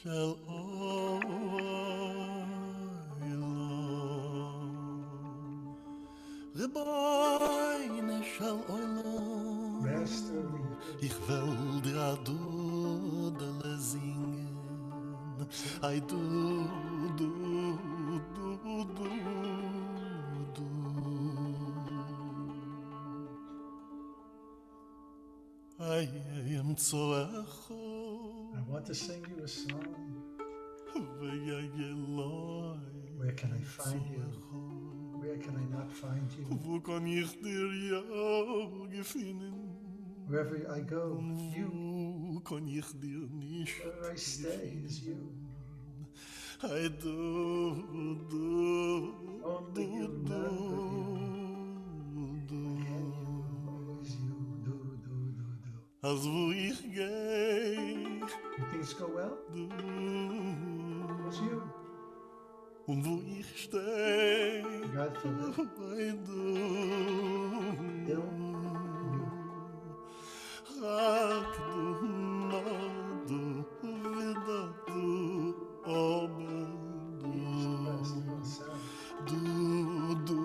shel oilom, Rebbeinu shel oilom, Master, ich will dir Dudele singen, I do. I am so I want to sing you a song. Where can I find you? Where can I not find you? Wo kann ich dir ja gefinden? Wherever I go, you. Wo kann ich dir nicht Wherever I stay is you. I do. Only you, none but you. Again you, always you. Do. Als wo ich geh, When things go well, it's you. und wo ich steh, God forbid. I do. Ill, you. רק du, du, wieder du, aber Expressed in the sound. du.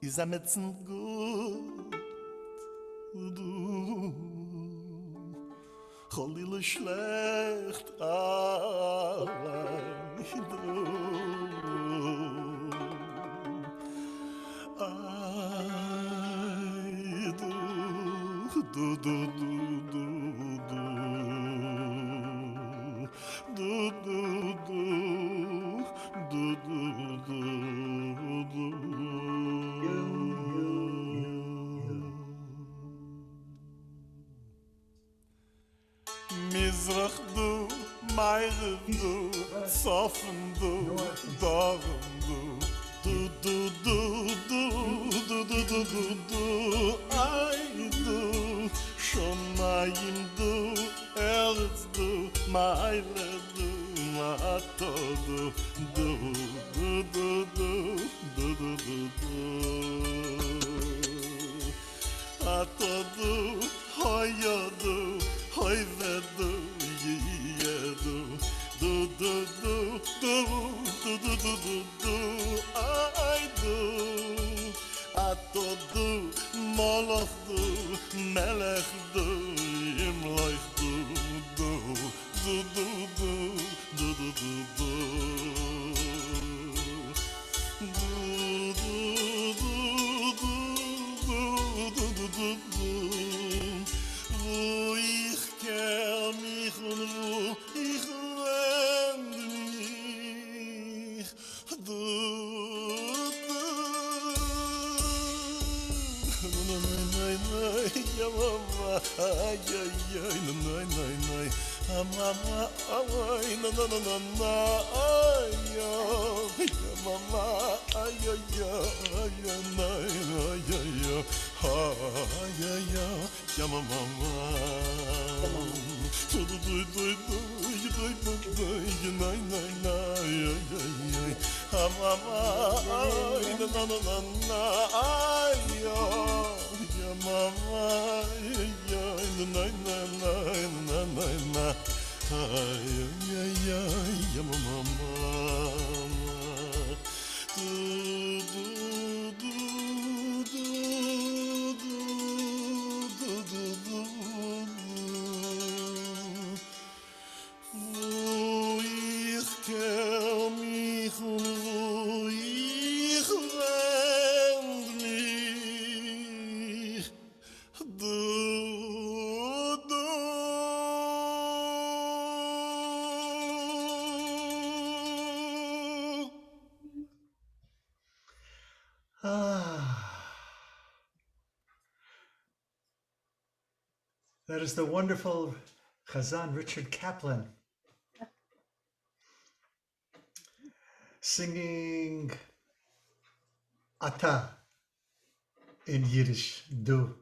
Is am etzen gut, du. Cholile schlecht, allein du. Ay, du. Mizrach du, Meire du, Sofen du, Dorn du, ay du, Shomayim du, Eretz du, Meile du, Mato du, Ato du, Hoya du, Hoy vedu, yedu, I do, ato du, moloch du, melech du, imloich du, wo ich kehr mich und wo ich wend mich, du. Ja, Mama, ay, nein, Mama, ay, na, ay, ja, Mama, ay, ja, Mama, wo ich kehr mich und wo ich wend mich, du. That is the wonderful Chazan Richard Kaplan singing Ata in Yiddish, do.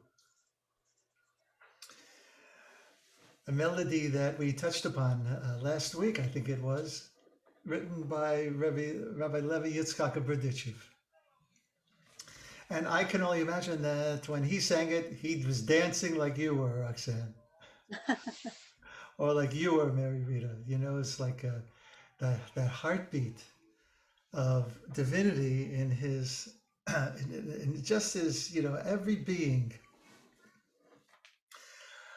A melody that we touched upon last week, I think it was, written by Rabbi Levi Yitzchak of Berditchev. And I can only imagine that when he sang it, he was dancing like you were, Roxanne, or like you were, Mary Rita. It's like that heartbeat of divinity in his, in just his, every being.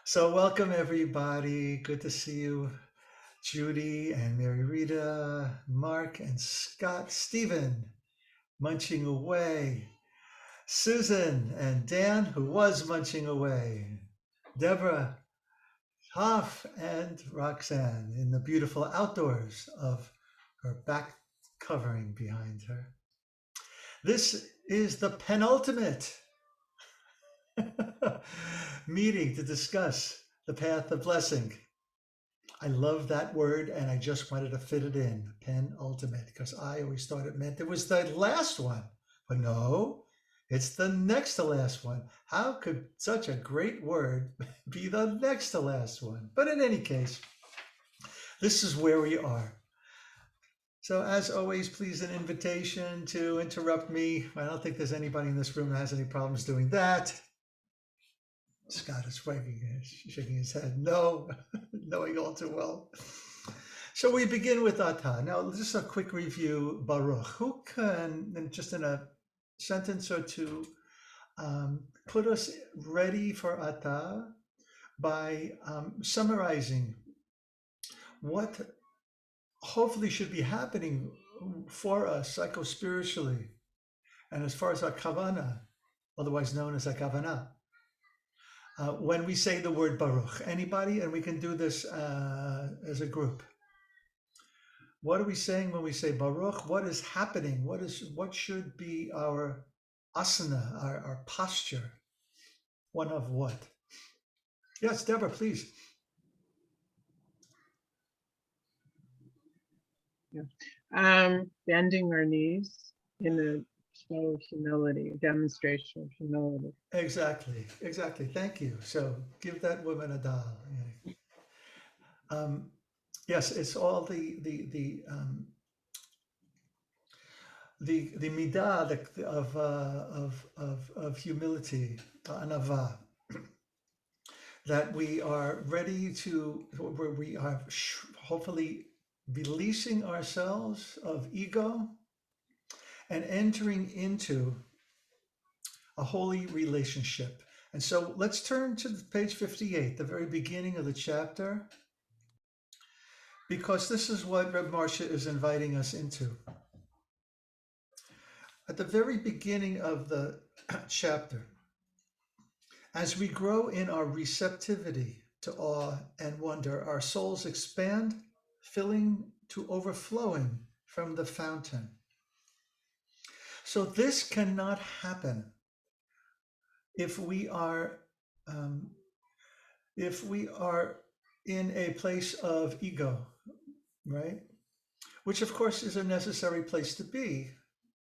So welcome everybody. Good to see you, Judy and Mary Rita, Mark and Scott, Stephen, munching away, Susan and Dan, who was munching away, Deborah, Hoff, and Roxanne in the beautiful outdoors of her back covering behind her. This is the penultimate meeting to discuss the path of blessing. I love that word, and I just wanted to fit it in, penultimate, because I always thought it meant it was the last one. But no, it's the next to last one. How could such a great word be the next to last one? But in any case, this is where we are. So as always, please, an invitation to interrupt me. I don't think there's anybody in this room that has any problems doing that. Scott is shaking his head. No, knowing all too well. So we begin with Atah. Now, just a quick review, Baruch. Who can, just in a sentence or two, put us ready for Atah by summarizing what hopefully should be happening for us psycho-spiritually, and as far as our kavanah, otherwise known as a kavanah, when we say the word Baruch. Anybody? And we can do this as a group. What are we saying when we say Baruch? What is happening? What should be our asana, our posture? One of what? Yes, Deborah, please. Yeah. Bending our knees in a show of humility, a demonstration of humility. Exactly. Thank you. So give that woman a doll. Yes, it's all the midah of humility, anava, that we are ready to, where we are hopefully releasing ourselves of ego and entering into a holy relationship. And so let's turn to page 58, the very beginning of the chapter, because this is what Reb Marsha is inviting us into. At the very beginning of the chapter, as we grow in our receptivity to awe and wonder, our souls expand, filling to overflowing from the fountain. So this cannot happen if we are in a place of ego, right? Which of course is a necessary place to be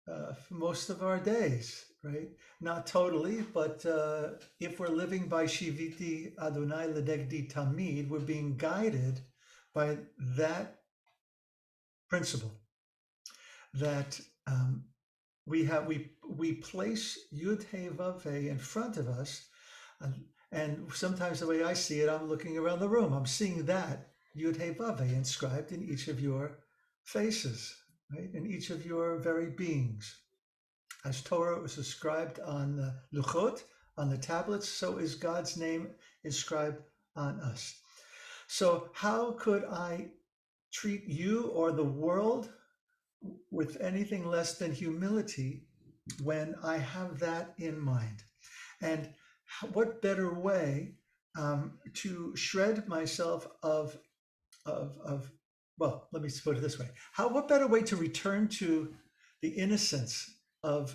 for most of our days, right? Not totally, but if we're living by Shiviti Adonai Ledegdi Tamid, we're being guided by that principle that we place Yud He Vav He in front of us, and sometimes the way I see it, I'm looking around the room, I'm seeing that Yud He Vav He inscribed in each of your faces, right? In each of your very beings. As Torah was inscribed on the luchot, on the tablets, so is God's name inscribed on us. So how could I treat you or the world with anything less than humility when I have that in mind? And what better way to shred myself of well, let me put it this way. What better way to return to the innocence of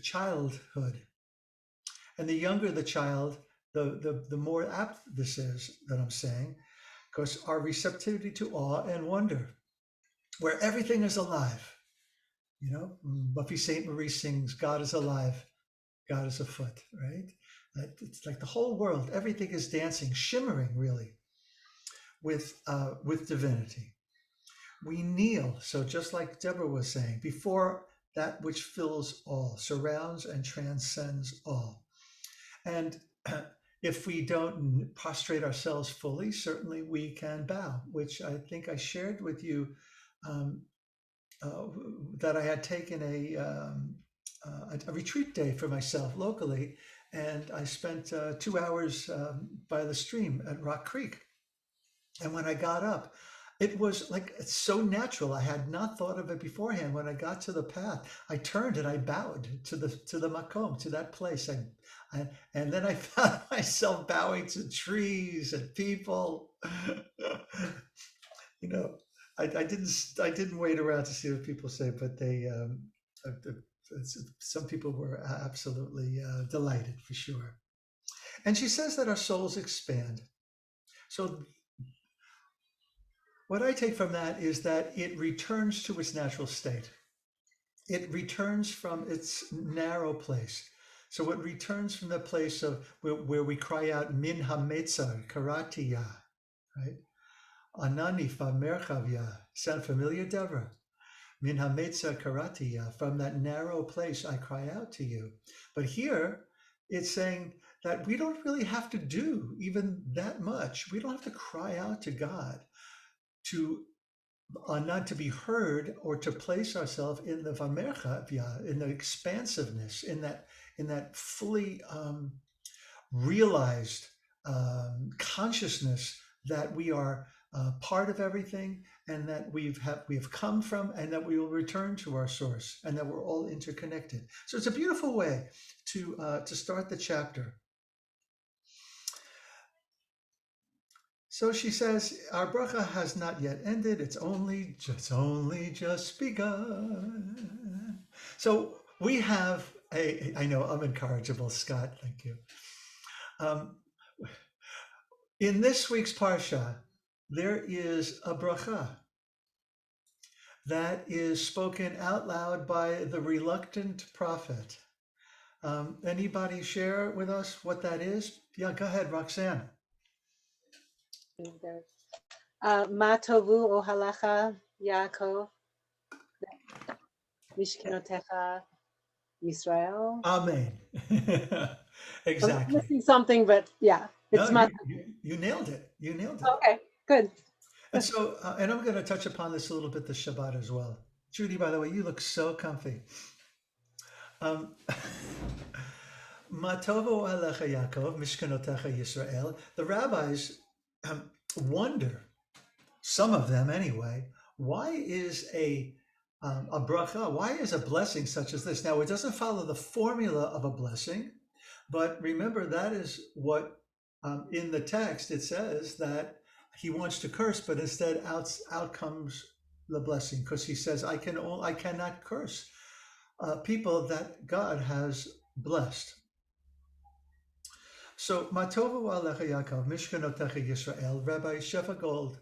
childhood? And the younger the child, the more apt this is that I'm saying, because our receptivity to awe and wonder, where everything is alive. Buffy St. Marie sings, God is alive, God is afoot, right? It's like the whole world, everything is dancing, shimmering really with divinity. We kneel, so just like Deborah was saying, before that which fills all, surrounds and transcends all. And if we don't prostrate ourselves fully, certainly we can bow, which I think I shared with you, um, that I had taken a retreat day for myself locally, and I spent 2 hours by the stream at Rock Creek. And when I got up, it was like it's so natural. I had not thought of it beforehand. When I got to the path, I turned and I bowed to the makom, to that place. And then I found myself bowing to trees and people. You know, I didn't wait around to see what people say, but some people were absolutely delighted for sure. And she says that our souls expand. So what I take from that is that it returns to its natural state. It returns from its narrow place. So it returns from the place of where we cry out min hametzar karatiya, right? Anani fa merchavya. Sound familiar, Deborah? Min hametzar karatiya. From that narrow place, I cry out to you. But here, it's saying that we don't really have to do even that much. We don't have to cry out to God to not to be heard, or to place ourselves in the vamerchavya, in the expansiveness, in that fully realized consciousness that we are part of everything, and that we have come from, and that we will return to our source, and that we're all interconnected. So it's a beautiful way to start the chapter. So she says, our bracha has not yet ended. It's only just begun. So we have I know I'm incorrigible, Scott. Thank you. In this week's parsha, there is a bracha that is spoken out loud by the reluctant prophet. Anybody share with us what that is? Yeah, go ahead, Roxanne. Ma tovu ohalacha Yaakov mishkenotecha Yisrael. Amen. Exactly. I'm missing something, but yeah, it's no, you nailed it. You nailed it. Okay, good. And so, and I'm going to touch upon this a little bit, the Shabbat as well. Judy, by the way, you look so comfy. Matovo alecha Yaakov mishkenotecha Yisrael. The rabbis wonder, some of them anyway, why is a bracha, why is a blessing such as this? Now, it doesn't follow the formula of a blessing, but remember, that is what in the text it says that he wants to curse, but instead out comes the blessing, because he says, I cannot curse people that God has blessed. So, Matovu alecha Yaakov, Mishkanotecha Yisrael, Rabbi Shefa Gold,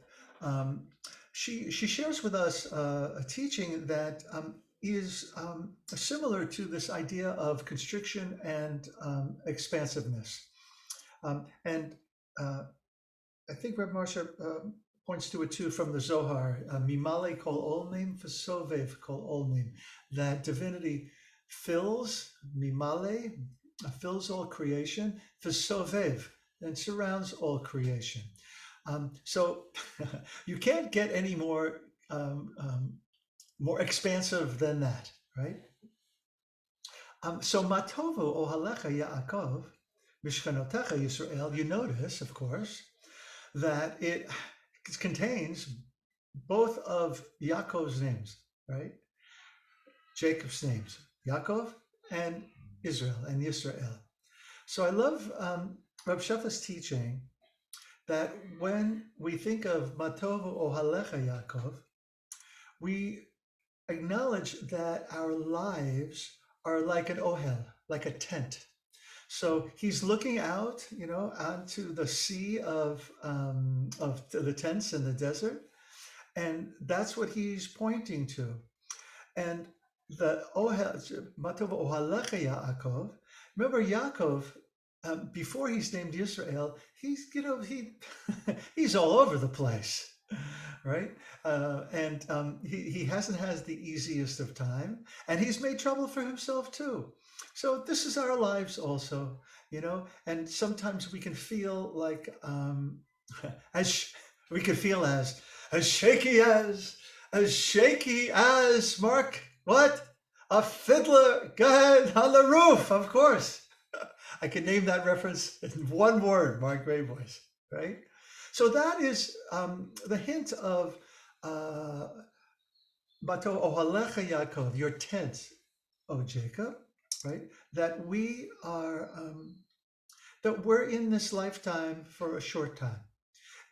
she shares with us a teaching that is similar to this idea of constriction and expansiveness. And I think Reb Marsha points to it too from the Zohar, Mimale kol olmim v'sovev kol olmim, that divinity fills, Mimale, fills all creation, v'sovev, and surrounds all creation. So you can't get any more expansive than that, right? So Matovu ohalecha Yaakov, Mishkanotecha Yisrael, you notice, of course, that it contains both of Yaakov's names, right? Jacob's names, Yaakov and Israel and Yisrael. So I love Reb Shefa's teaching that when we think of Matovu ohalecha Yaakov, we acknowledge that our lives are like an ohel, like a tent. So he's looking out, onto the sea of the tents in the desert, and that's what he's pointing to. And the ohel, Matovu ohalecha Yaakov. Remember, Yaakov, before he's named Yisrael, he's all over the place, right? He hasn't had the easiest of time, and he's made trouble for himself too. So this is our lives also, and sometimes we can feel like as we can feel as shaky as Mark, what? A fiddler, go ahead, on the roof, of course. I can name that reference in one word, Mark Grayboys, right? So that is the hint of Bato Ohalecha Yaakov, your tent, O Jacob, right? That we are, that we're in this lifetime for a short time.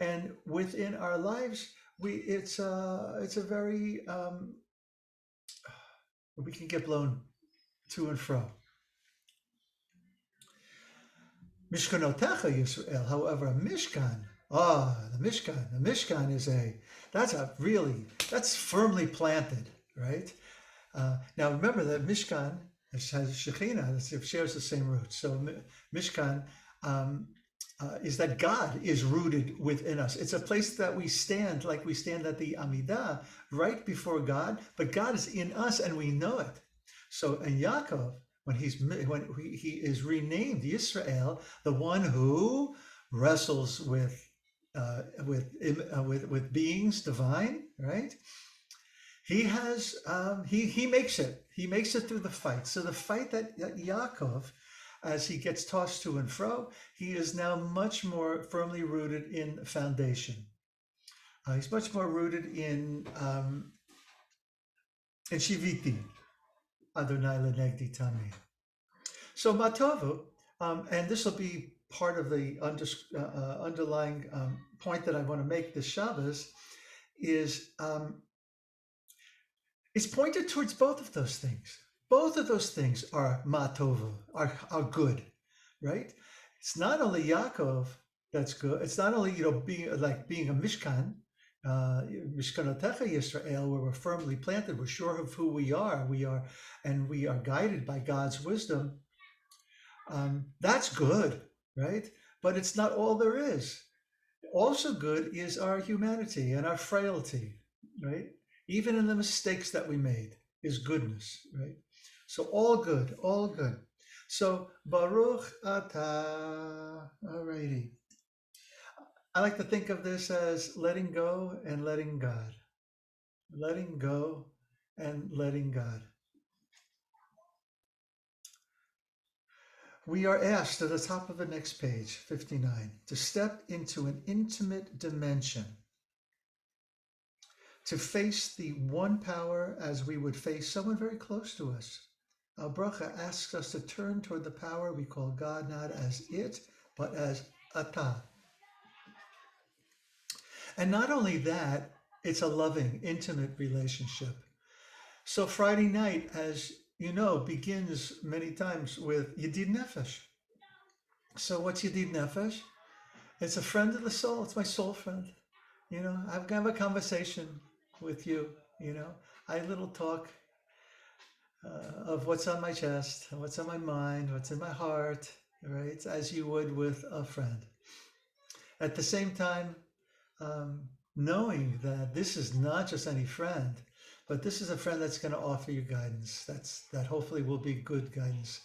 And within our lives, it's a very, we can get blown to and fro. Mishkanotecha Yisrael, however, a Mishkan, the Mishkan is that's firmly planted, right? Now remember that Mishkan has Shekhinah, it shares the same roots. So Mishkan is that God is rooted within us. It's a place that we stand, like we stand at the Amidah, right before God, but God is in us and we know it. So in Yaakov, when he is renamed Yisrael, the one who wrestles with beings divine, right? He has he makes it through the fight. So the fight that Yaakov, as he gets tossed to and fro, he is now much more firmly rooted in foundation. He's much more rooted in Shiviti, Adonai lenegdi tami. So Matovu, and this will be part of the underlying point that I want to make this Shabbos, is it's pointed towards both of those things. Both of those things are Matovu, are good, right? It's not only Yaakov that's good. It's not only being a Mishkan, Mishkanotecha Yisrael, where we're firmly planted, we're sure of who we are, and we are guided by God's wisdom. That's good, right? But it's not all there is. Also good is our humanity and our frailty, right? Even in the mistakes that we made is goodness, right? So all good, all good. So Baruch Atah, alrighty. I like to think of this as letting go and letting God. Letting go and letting God. We are asked at the top of the next page, 59, to step into an intimate dimension, to face the one power as we would face someone very close to us. Our bracha asks us to turn toward the power we call God, not as it, but as Atah. And not only that, it's a loving, intimate relationship. So Friday night, as you know, begins many times with Yedid Nefesh. So what's Yedid Nefesh? It's a friend of the soul. It's my soul friend. I have a conversation with you. I little talk of what's on my chest, what's on my mind, what's in my heart, right? As you would with a friend. At the same time, knowing that this is not just any friend, but this is a friend that's going to offer you guidance. That hopefully will be good guidance.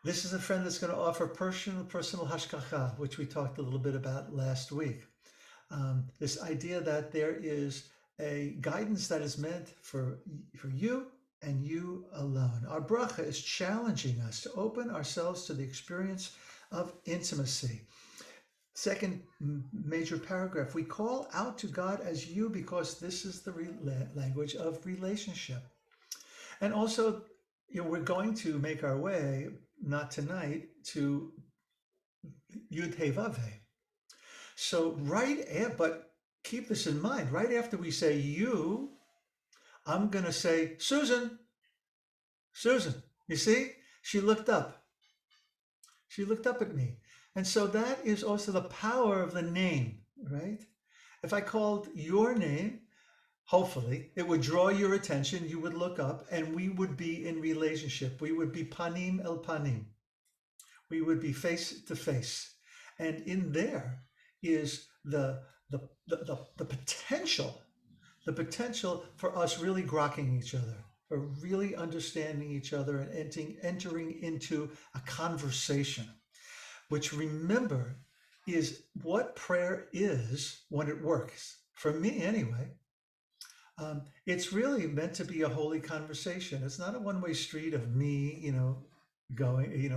This is a friend that's going to offer personal hashkacha, which we talked a little bit about last week. This idea that there is a guidance that is meant for you and you alone. Our bracha is challenging us to open ourselves to the experience of intimacy. Second major paragraph, we call out to God as you because this is the language of relationship. And also, we're going to make our way, not tonight, to Yud He Vav He. So but keep this in mind, right after we say you, I'm going to say, Susan, you see, she looked up. She looked up at me. And so that is also the power of the name, right? If I called your name, hopefully it would draw your attention, you would look up, and we would be in relationship. We would be panim el panim. We would be face to face. And in there is the potential the potential for us really grokking each other, for really understanding each other and entering into a conversation, which, remember, is what prayer is when it works. For me, anyway, it's really meant to be a holy conversation. It's not a one-way street of me, going,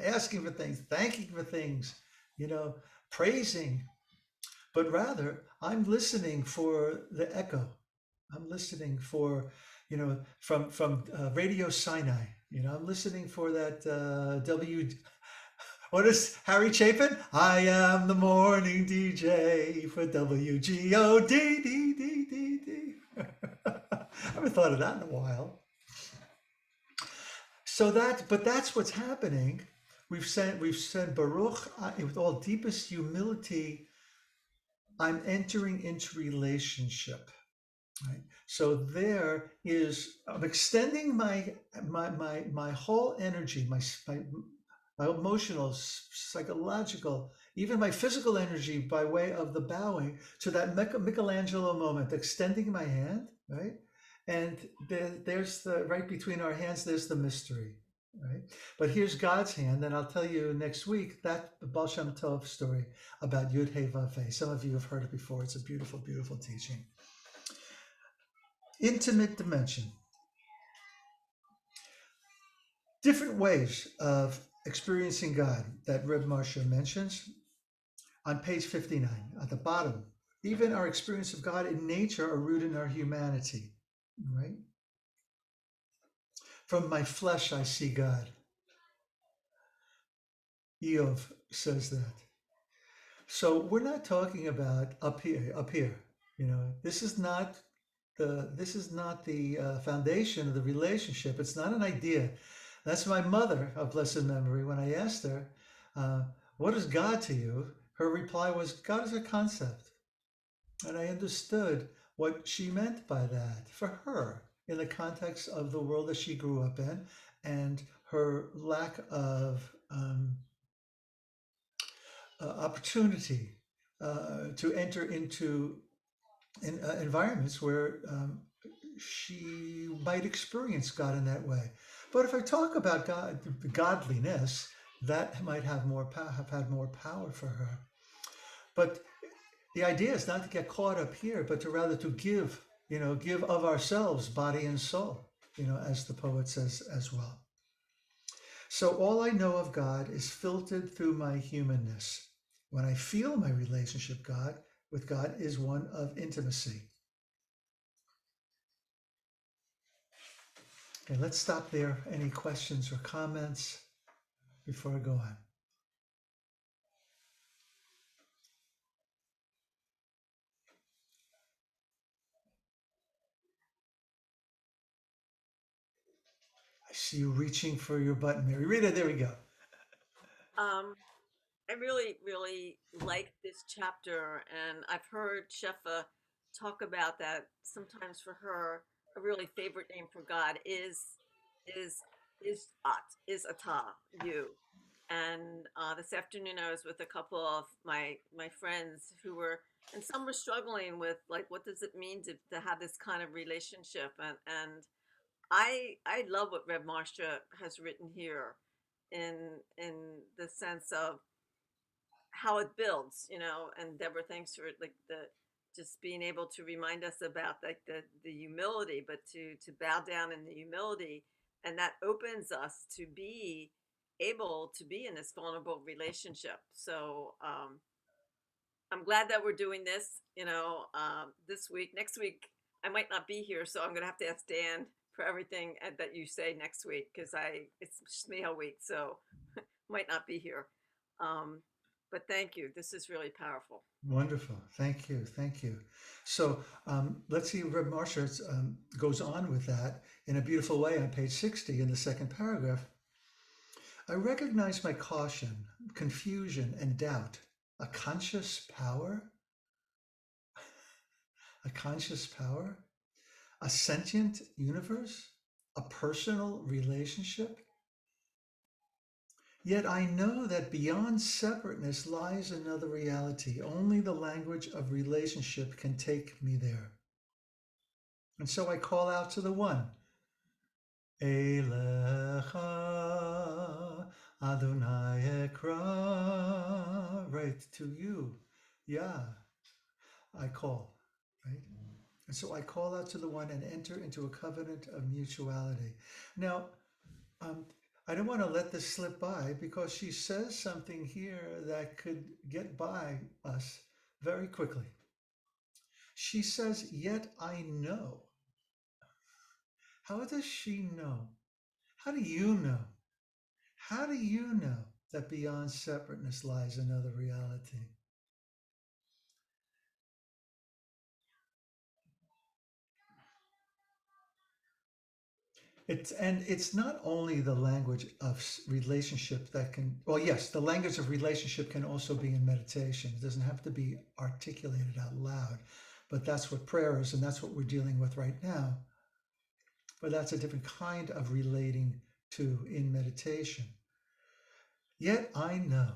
asking for things, thanking for things, praising, but rather I'm listening for the echo. I'm listening for, from Radio Sinai. I'm listening for that What is Harry Chapin? I am the morning DJ for WGOD. I haven't thought of that in a while. But that's what's happening. We've said Baruch with all deepest humility. I'm entering into relationship. Right. So I'm extending my whole energy, my emotional, psychological, even my physical energy by way of the bowing to that Michelangelo moment, extending my hand, right? And there's right between our hands, there's the mystery, right? But here's God's hand, and I'll tell you next week that the Baal Shem Tov story about Yud Hey Vav Hey. Some of you have heard it before. It's a beautiful, beautiful teaching. Intimate dimension. Different ways of experiencing God that Reb Marsha mentions on page 59 at the bottom. Even our experience of God in nature are rooted in our humanity, right? From my flesh, I see God. Eov says that. So we're not talking about up here. This is not the foundation of the relationship. It's not an idea. That's my mother of blessed memory. When I asked her, what is God to you? Her reply was, God is a concept. And I understood what she meant by that for her in the context of the world that she grew up in and her lack of opportunity to enter into environments where she might experience God in that way. But if I talk about godliness, that might have had more power for her. But the idea is not to get caught up here, but to rather to give of ourselves, body and soul, as the poet says as well. So all I know of God is filtered through my humanness. When I feel my relationship with God is one of intimacy. Okay, let's stop there. Any questions or comments before I go on? I see you reaching for your button, Mary Rita. There we go. I really, really like this chapter, and I've heard Shefa talk about that. Sometimes for her, a really favorite name for God is Atah, you. And this afternoon, I was with a couple of my friends who were, and some were struggling with like, what does it mean to have this kind of relationship? And I love what Reb Marsha has written here, in the sense of how it builds, and Deborah, thanks for like the just being able to remind us about like the humility, but to bow down in the humility, and that opens us to be able to be in this vulnerable relationship. So I'm glad that we're doing this, this week. Next week I might not be here, so I'm gonna have to ask Dan for everything that you say next week, because it's Shmiel week, so might not be here. But thank you. This is really powerful. Wonderful. Thank you. Thank you. So let's see, Reb Marsha goes on with that in a beautiful way on page 60 in the second paragraph. I recognize my caution, confusion, and doubt. A conscious power? A conscious power? A sentient universe? A personal relationship? Yet I know that beyond separateness lies another reality. Only the language of relationship can take me there. And so I call out to the one. Elecha Adonai Ekra. Right, to you. Yeah, I call. Right? And so I call out to the one and enter into a covenant of mutuality. Now, I don't want to let this slip by because she says something here that could get by us very quickly. She says, yet I know. How does she know? How do you know? How do you know that beyond separateness lies another reality? It's not only the language of relationship that can, well, yes, the language of relationship can also be in meditation. It doesn't have to be articulated out loud, but that's what prayer is, and that's what we're dealing with right now. But that's a different kind of relating to in meditation. Yet I know.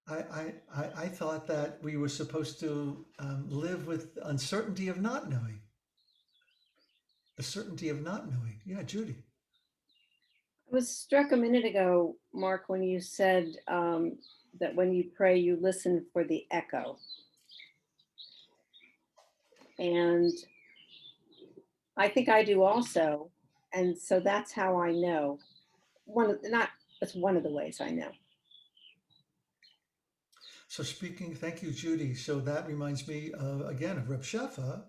I thought that we were supposed to live with uncertainty of not knowing. The certainty of not knowing. Yeah, Judy. I was struck a minute ago, Mark, when you said that when you pray, you listen for the echo. And I think I do also. And so that's how I know. That's one of the ways I know. So speaking, thank you, Judy. So that reminds me again of Reb Shefa.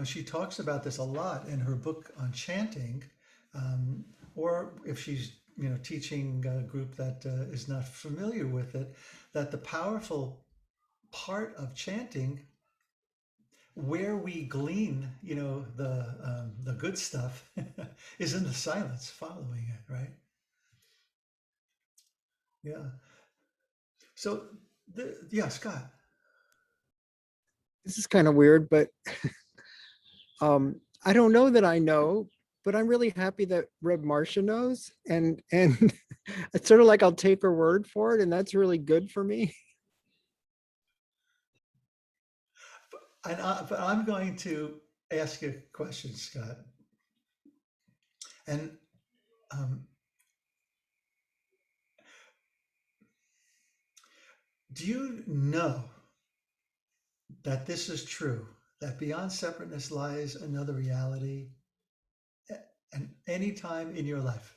She talks about this a lot in her book on chanting, or if she's teaching a group that is not familiar with it, that the powerful part of chanting, where we glean, the good stuff, is in the silence following it, right? Yeah. So, yeah, Scott. This is kind of weird, but I don't know that I know, but I'm really happy that Reb Marcia knows, and it's sort of like I'll take her word for it, and that's really good for me. But I'm going to ask you a question, Scott. And do you know that this is true, that beyond separateness lies another reality, and any time in your life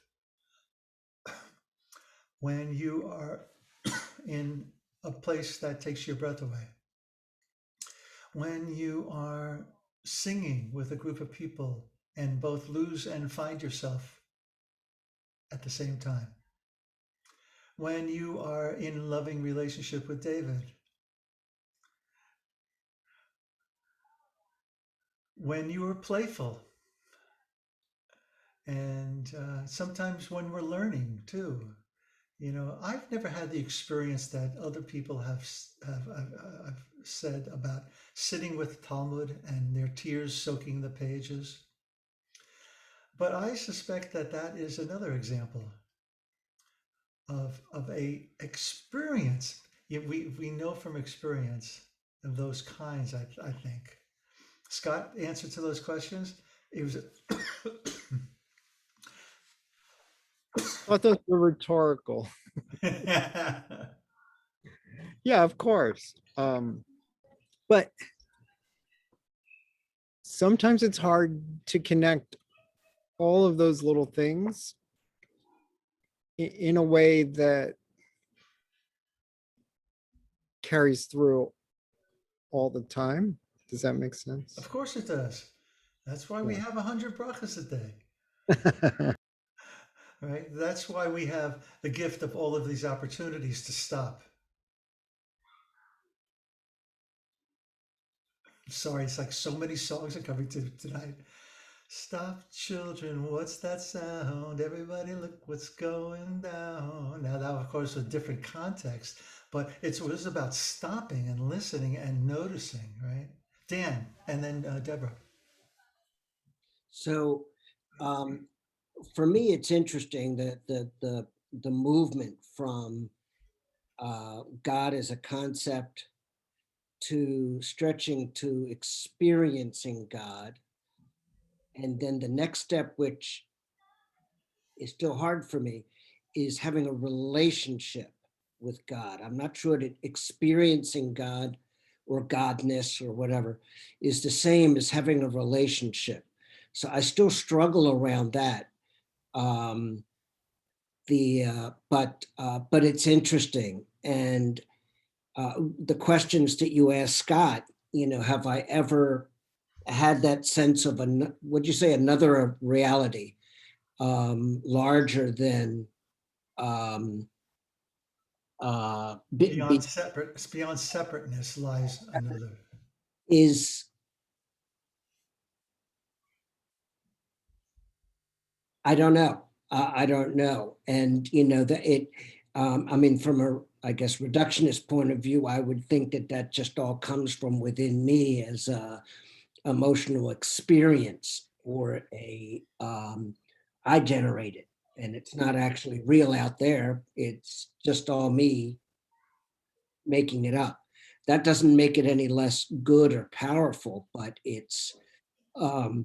when you are in a place that takes your breath away, when you are singing with a group of people and both lose and find yourself at the same time, when you are in loving relationship with David, when you are playful, and sometimes when we're learning too. I've never had the experience that other people have said about sitting with Talmud and their tears soaking the pages. But I suspect that that is another example of a experience. We know from experience of those kinds, I think. Scott, answer to those questions? It was I thought those were rhetorical. Yeah, of course. But sometimes it's hard to connect all of those little things in a way that carries through all the time. Does that make sense? Of course it does. That's why we have 100 brachas a day. Right? That's why we have the gift of all of these opportunities to stop. I'm sorry, it's like so many songs are coming to tonight. Stop, children, what's that sound? Everybody look what's going down. Now that, of course, a different context, but it was about stopping and listening and noticing, right? Dan, and then Deborah. So for me, it's interesting that the the movement from God as a concept to stretching to experiencing God. And then the next step, which is still hard for me, is having a relationship with God. I'm not sure that experiencing God or godness or whatever is the same as having a relationship. So I still struggle around that. But it's interesting. And the questions that you asked Scott, have I ever had that sense of would you say another reality, larger than Beyond separateness lies another. is, I don't know. I don't know. And I mean, from a, I guess, reductionist point of view, I would think that just all comes from within me as a emotional experience, or I generate it, and it's not actually real out there. It's just all me making it up. That doesn't make it any less good or powerful, but it's, so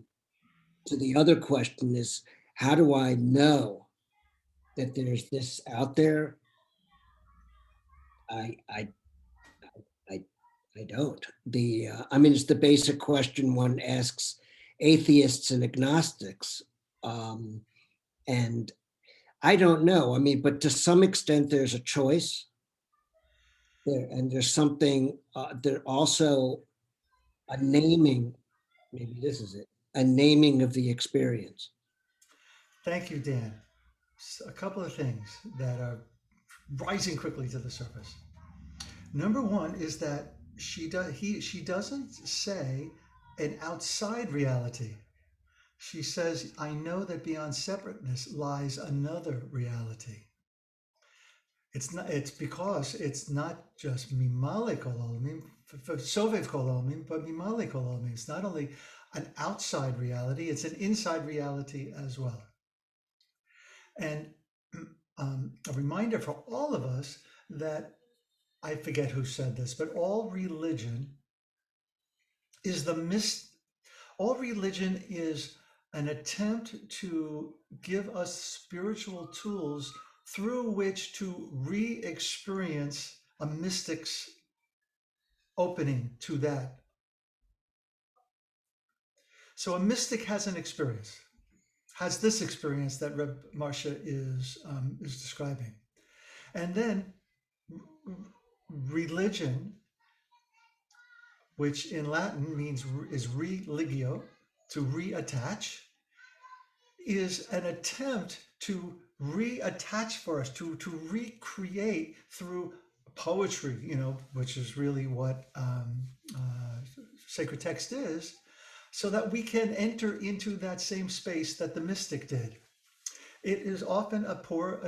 the other question is, how do I know that there's this out there? I don't. I mean, it's the basic question one asks atheists and agnostics. And I don't know. I mean, but to some extent, there's a choice there, and there's something, there also a naming, maybe this is it, a naming of the experience. Thank you, Dan. A couple of things that are rising quickly to the surface. Number one is that she doesn't say an outside reality. She says, I know that beyond separateness lies another reality. It's because it's not just mimale kol olamim, sovev kol olamim, but mimale kol olamim. It's not only an outside reality, it's an inside reality as well. And a reminder for all of us that, I forget who said this, but all religion is all religion is an attempt to give us spiritual tools through which to re-experience a mystic's opening to that. So a mystic has an experience, has this experience that Reb Marsha is describing. And then religion, which in Latin is religio, to reattach, is an attempt to reattach for us, to recreate through poetry, which is really what sacred text is, so that we can enter into that same space that the mystic did. It is often a poor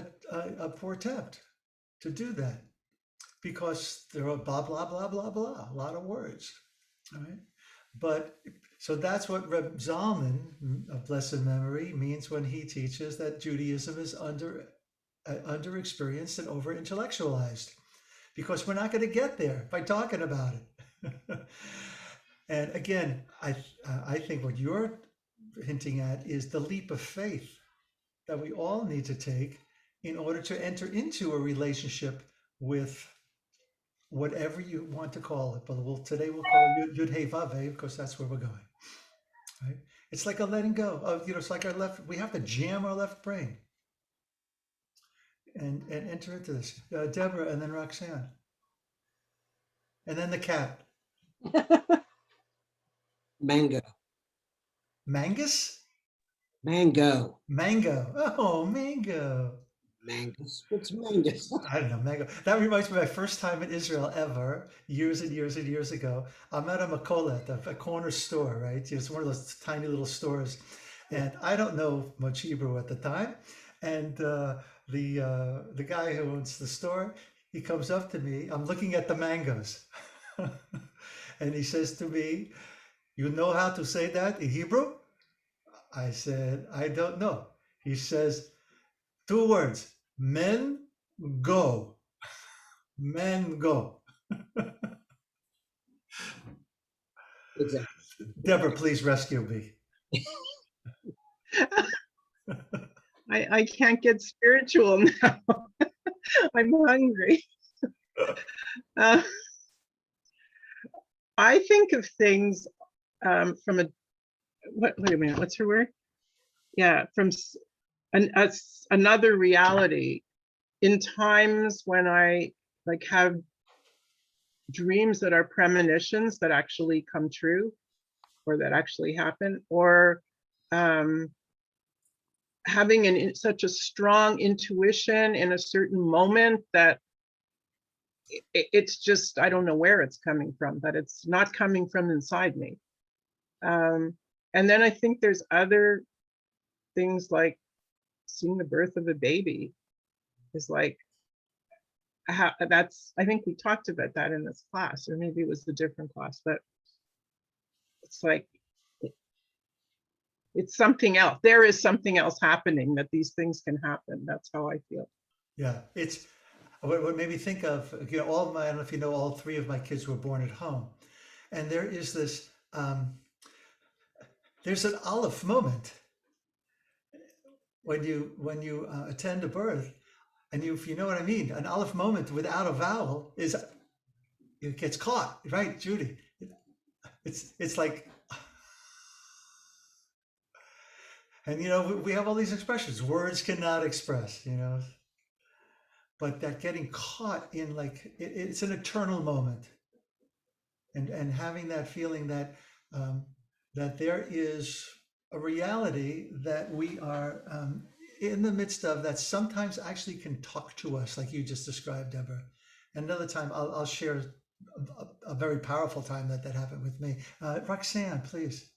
attempt to do that, because there are blah, blah, blah, blah, blah, a lot of words, all right? But so that's what Reb Zalman, of blessed memory, means when he teaches that Judaism is under-experienced and over-intellectualized, because we're not going to get there by talking about it. And again, I think what you're hinting at is the leap of faith that we all need to take in order to enter into a relationship with whatever you want to call it. But today we'll call it Yud Hey Vav Hey, because that's where we're going. Right? It's like a letting go of, it's like we have to jam our left brain and enter into this. Deborah, and then Roxanne. And then the cat. Mango. Mangus? Mango. Mango. Oh, mango. Mangus. What's mangus? I don't know, mango. That reminds me of my first time in Israel ever, years and years and years ago. I'm at a makolet, a corner store, right? It's one of those tiny little stores. And I don't know much Hebrew at the time. And the guy who owns the store, he comes up to me. I'm looking at the mangoes. And he says to me, you know how to say that in Hebrew? I said, I don't know. He says, 2 words, Men go. Men go. Exactly. Deborah, please rescue me. I can't get spiritual now. I'm hungry. Uh, I think of things from a, wait a minute, what's her word? Yeah, from another reality. In times when I like have dreams that are premonitions that actually come true or that actually happen, or having such a strong intuition in a certain moment that it's just, I don't know where it's coming from, but it's not coming from inside me. And then I think there's other things like seeing the birth of a baby is like, that's, I think we talked about that in this class, or maybe it was a different class, but it's like, it's something else. There is something else happening, that these things can happen. That's how I feel. Yeah, it's what made me think of, you know, all of my, I don't know if you know, all three of my kids were born at home. And there is this, there's an Aleph moment when you attend a birth, and if you know what I mean, an Aleph moment without a vowel is, it gets caught, right, Judy? It's like, and you know, we have all these expressions, words cannot express, you know, but that getting caught in, like, it's an eternal moment, and having that feeling that that there is a reality that we are in the midst of, that sometimes actually can talk to us, like you just described, Deborah. Another time, I'll share a very powerful time that happened with me. Roxanne, please.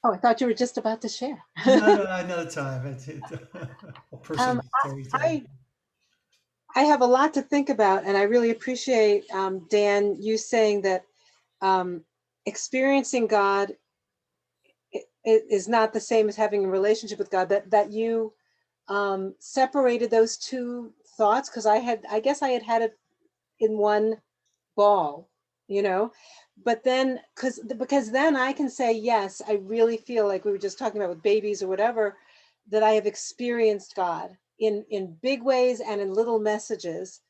Oh, I thought you were just about to share. No, another time. A personal storytelling. I have a lot to think about, and I really appreciate, Dan, you saying that experiencing God is not the same as having a relationship with God, that you separated those two thoughts, because I guess I had it in one ball, you know, but then because then I can say, yes, I really feel like we were just talking about with babies or whatever, that I have experienced God in big ways and in little messages.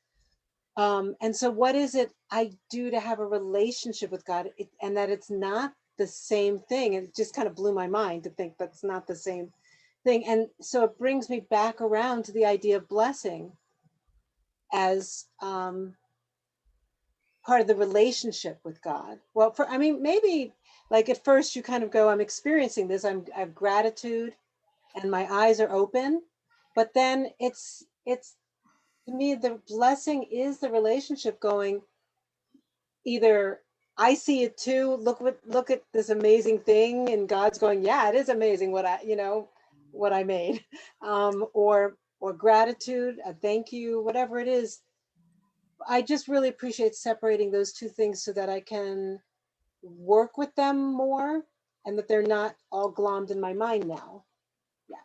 And so what is it I do to have a relationship with God, and that it's not the same thing? It just kind of blew my mind to think that's not the same thing. And so it brings me back around to the idea of blessing as part of the relationship with God. Well, I mean, maybe like at first you kind of go, I'm experiencing this, I have gratitude and my eyes are open, but then it's to me, the blessing is the relationship going, either I see it too, look at this amazing thing, and God's going, yeah, it is amazing what I made, or gratitude, a thank you, whatever it is. I just really appreciate separating those two things so that I can work with them more, and that they're not all glommed in my mind now. Yeah.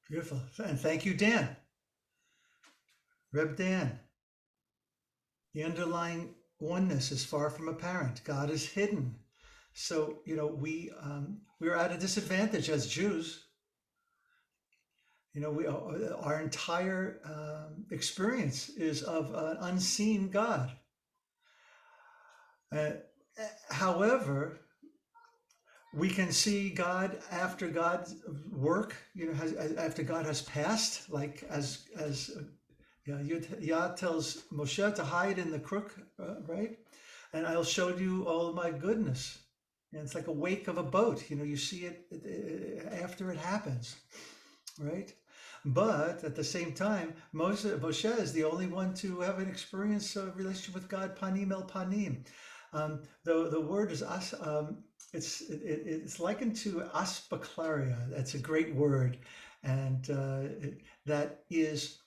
Beautiful. And thank you, Dan. Reb Dan. The underlying oneness is far from apparent. God is hidden. So, you know, we're at a disadvantage as Jews. You know, our entire experience is of an unseen God. However, we can see God after God's work, you know, after God has passed, like as Yah tells Moshe to hide in the crook, right? And I'll show you all my goodness. And it's like a wake of a boat, you know, you see it after it happens, right? But at the same time, Moshe is the only one to have an experience of relationship with God, panim el panim. The word is it's likened to aspaklaria. That's a great word, and that is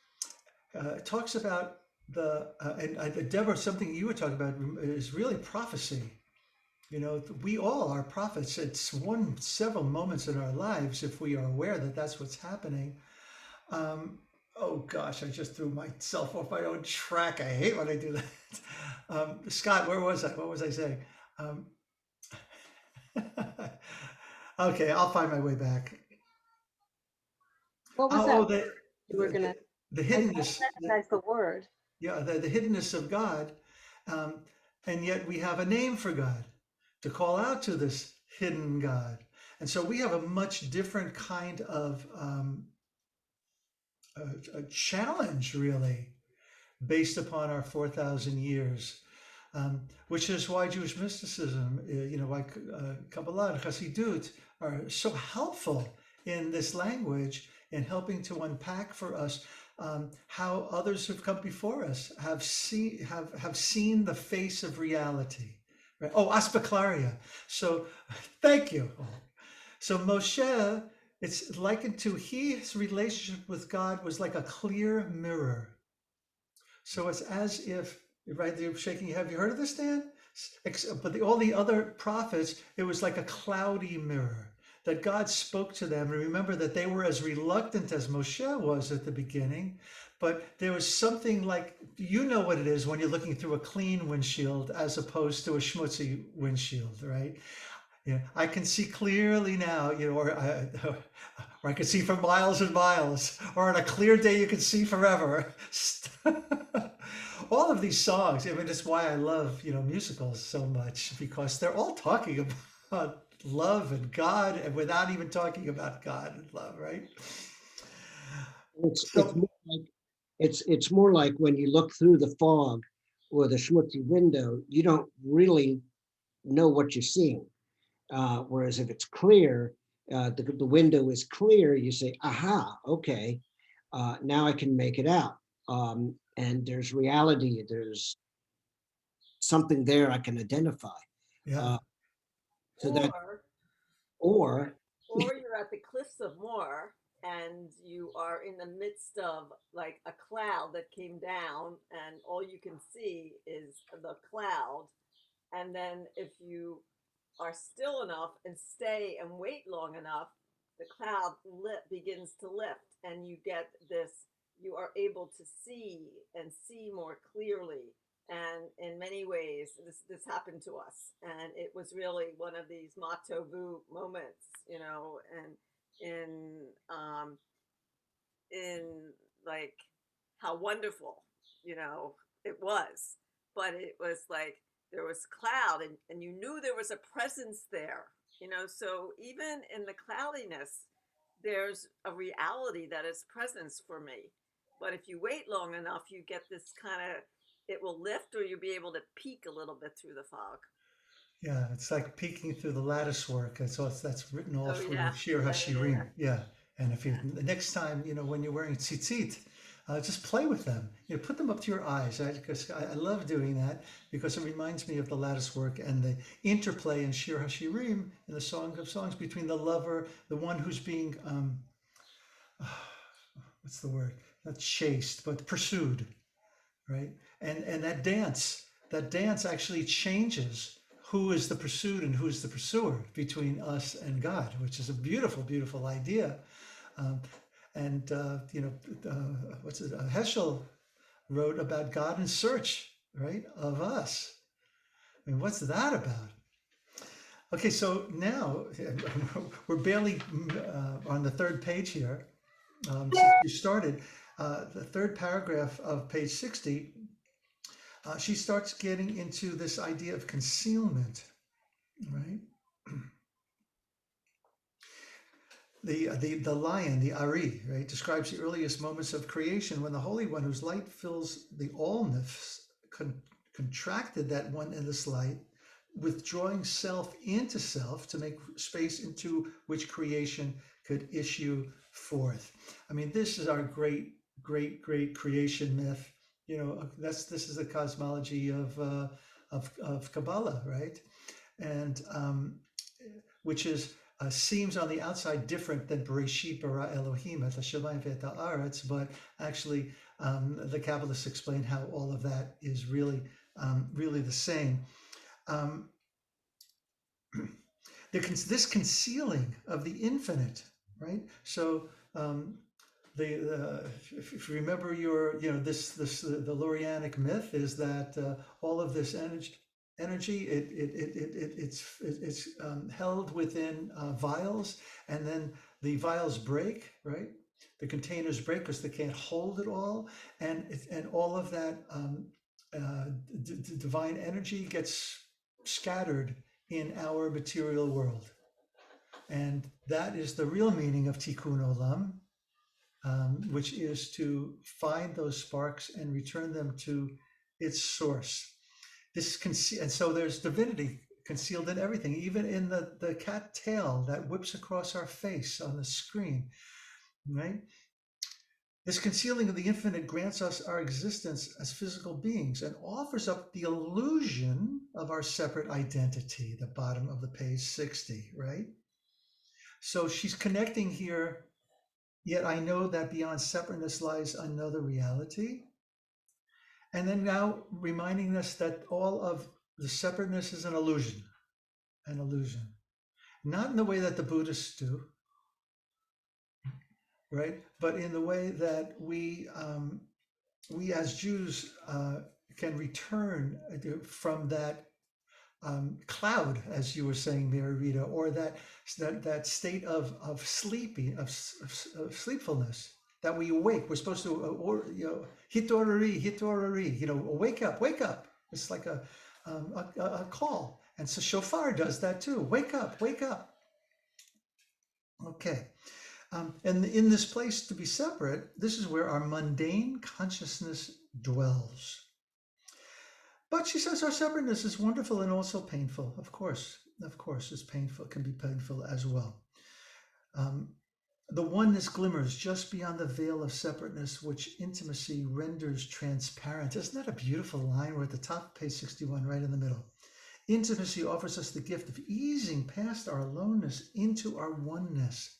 talks about and Deborah, something you were talking about is really prophecy. You know, we all are prophets. It's several moments in our lives, if we are aware that that's what's happening. Oh gosh, I just threw myself off my own track. I hate when I do that. Scott, where was I? What was I saying? Um, okay, I'll find my way back. What was Oh, that word you were gonna, the I hiddenness. recognize the word. Yeah, the hiddenness of God, um, and yet we have a name for God to call out to this hidden God, and so we have a much different kind of a challenge, really, based upon our 4,000 years, which is why Jewish mysticism, like Kabbalah and Chassidut, are so helpful in this language in helping to unpack for us how others who've come before us have seen the face of reality. Right? Oh, Aspaklaria. So, thank you. So Moshe, it's likened to his relationship with God was like a clear mirror. So it's as if, right, you're shaking your head. Have you heard of this, Dan? But all the other prophets, it was like a cloudy mirror that God spoke to them. And remember that they were as reluctant as Moshe was at the beginning, but there was something like, you know what it is when you're looking through a clean windshield as opposed to a schmutzy windshield, right? Yeah, I can see clearly now, or I can see for miles and miles, or on a clear day you can see forever. All of these songs, I mean, that's why I love, musicals so much, because they're all talking about love and God, and without even talking about God and love, right? It's So, more like it's more like when you look through the fog or the schmutzy window, you don't really know what you're seeing. Whereas if it's clear, the window is clear, you say, aha, okay, now I can make it out. And there's reality, there's something there I can identify. yeah, So that, Or or or you're at the cliffs of Moher and you are in the midst of like a cloud that came down and all you can see is the cloud, and then if you are still enough and stay and wait long enough, the cloud begins to lift and you get this, you are able to see and see more clearly. And in many ways, this happened to us, and it was really one of these matovu moments, and in in like how wonderful, it was. But it was like there was cloud, and you knew there was a presence there, so even in the cloudiness, there's a reality that is presence for me. But if you wait long enough, you get this kind of, it will lift or you'll be able to peek a little bit through the fog. yeah, it's like peeking through the lattice work. And so that's written all Oh through yeah, Shir yeah, yeah, HaShirim. yeah, Yeah. And if you, yeah. the next time, when you're wearing tzitzit, just play with them. Put them up to your eyes. Because I love doing that because it reminds me of the lattice work and the interplay in Shir HaShirim, in the Song of Songs, between the lover, the one who's being, what's the word? Not chased, but pursued, right? And that dance actually changes who is the pursued and who's the pursuer between us and God, which is a beautiful, beautiful idea. Um, and what's it? Heschel wrote about God in search, right, of us. I mean, what's that about? Okay, so now we're barely on the third page here. Since we started, the third paragraph of page 60, she starts getting into this idea of concealment, right? The lion, the Ari, right, describes the earliest moments of creation when the Holy One, whose light fills the allness, contracted that one endless light, withdrawing self into self to make space into which creation could issue forth. I mean, this is our great, great, great creation myth. This is the cosmology of Kabbalah, right? And which is seems on the outside different than Bereshit bara Elohim et hashamayim ve'et haaretz, but actually the Kabbalists explain how all of that is really the same. This concealing of the infinite, right? So if you remember your, the Lurianic myth is that all of this energy, it's held within vials, and then the vials break, right? The containers break because they can't hold it all, and all of that divine energy gets scattered in our material world, and that is the real meaning of Tikkun Olam. Which is to find those sparks and return them to its source. And so there's divinity concealed in everything, even in the cat tail that whips across our face on the screen, right? This concealing of the infinite grants us our existence as physical beings and offers up the illusion of our separate identity, the bottom of the page 60, right? So she's connecting here. Yet I know that beyond separateness lies another reality. And then now reminding us that all of the separateness is an illusion. Not in the way that the Buddhists do, right? But in the way that we as Jews can return from that cloud, as you were saying, Mary Rita, or that state of sleepfulness, that we awake. We're supposed to, hitorari, wake up. It's like a call, and so shofar does that too. Wake up. Okay, and in this place to be separate, this is where our mundane consciousness dwells. But she says our separateness is wonderful and also painful. Of course, it's painful, can be painful as well. The oneness glimmers just beyond the veil of separateness, which intimacy renders transparent. Isn't that a beautiful line? We're at the top, page 61, right in the middle. Intimacy offers us the gift of easing past our aloneness into our oneness.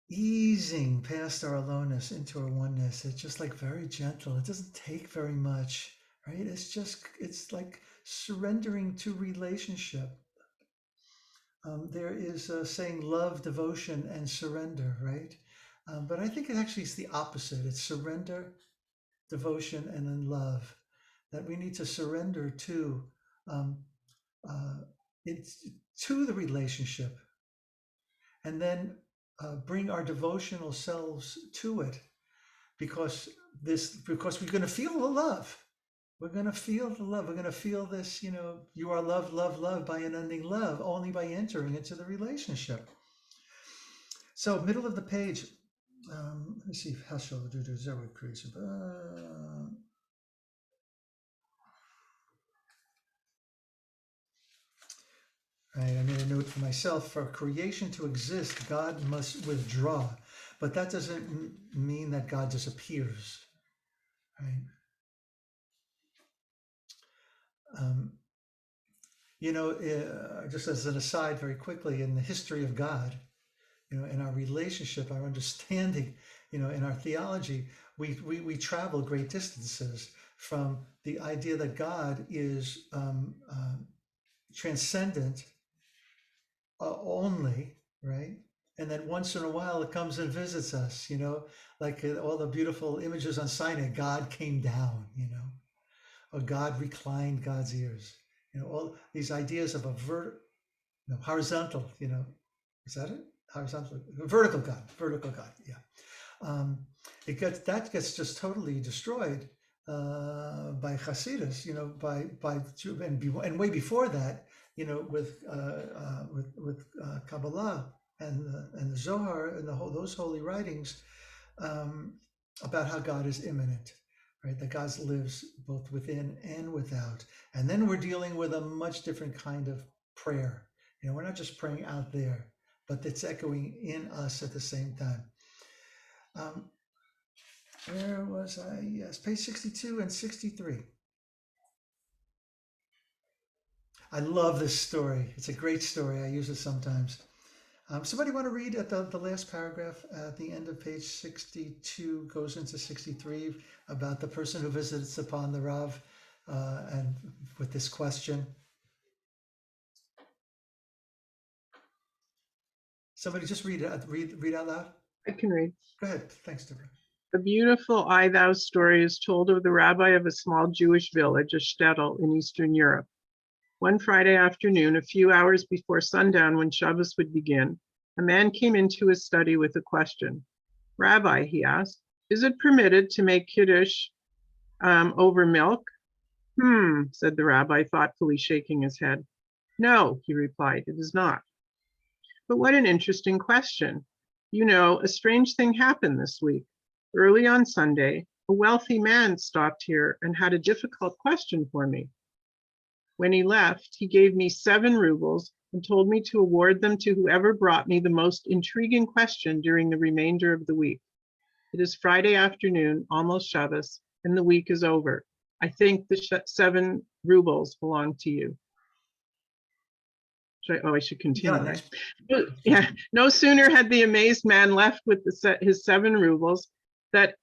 Easing past our aloneness into our oneness. It's just like very gentle. It doesn't take very much, right? It's like surrendering to relationship. There is a saying love, devotion, and surrender, right? But I think it actually is the opposite. It's surrender, devotion, and then love. That we need to surrender to the relationship, and then bring our devotional selves to it, because we're going to feel the love. We're going to feel the love. We're going to feel this, you are loved, loved, loved by unending love only by entering into the relationship. So middle of the page, let me see, how shall I do this? Right, I made a note for myself. For creation to exist, God must withdraw, but that doesn't mean that God disappears, right? Just as an aside, very quickly, in the history of God, in our relationship, our understanding, in our theology, we travel great distances from the idea that God is transcendent only, right? And then once in a while it comes and visits us, like all the beautiful images on Sinai. God came down, or God reclined God's ears, all these ideas of a horizontal, is that it? Horizontal, vertical God, yeah. That gets just totally destroyed by Hasidus, and way before that, with Kabbalah and the Zohar and those holy writings about how God is immanent, right? That God lives both within and without. And then we're dealing with a much different kind of prayer. We're not just praying out there, but it's echoing in us at the same time. Where was I? Yes, page 62 and 63. I love this story. It's a great story. I use it sometimes. Somebody want to read at the last paragraph at the end of page 62, goes into 63, about the person who visits upon the Rav and with this question. Somebody just read it. Read out loud. I can read. Go ahead. Thanks, Deborah. The beautiful I Thou story is told of the rabbi of a small Jewish village, a shtetl in Eastern Europe. One Friday afternoon, a few hours before sundown when Shabbos would begin, a man came into his study with a question. Rabbi, he asked, is it permitted to make kiddush over milk? Said the rabbi, thoughtfully shaking his head. No, he replied, it is not. But what an interesting question. You know, a strange thing happened this week. Early on Sunday, a wealthy man stopped here and had a difficult question for me. When he left, he gave me 7 rubles and told me to award them to whoever brought me the most intriguing question during the remainder of the week. It is Friday afternoon, almost Shabbos, and the week is over. I think the 7 rubles belong to you. I should continue, Yeah, right? Yeah, no sooner had the amazed man left with his 7 rubles that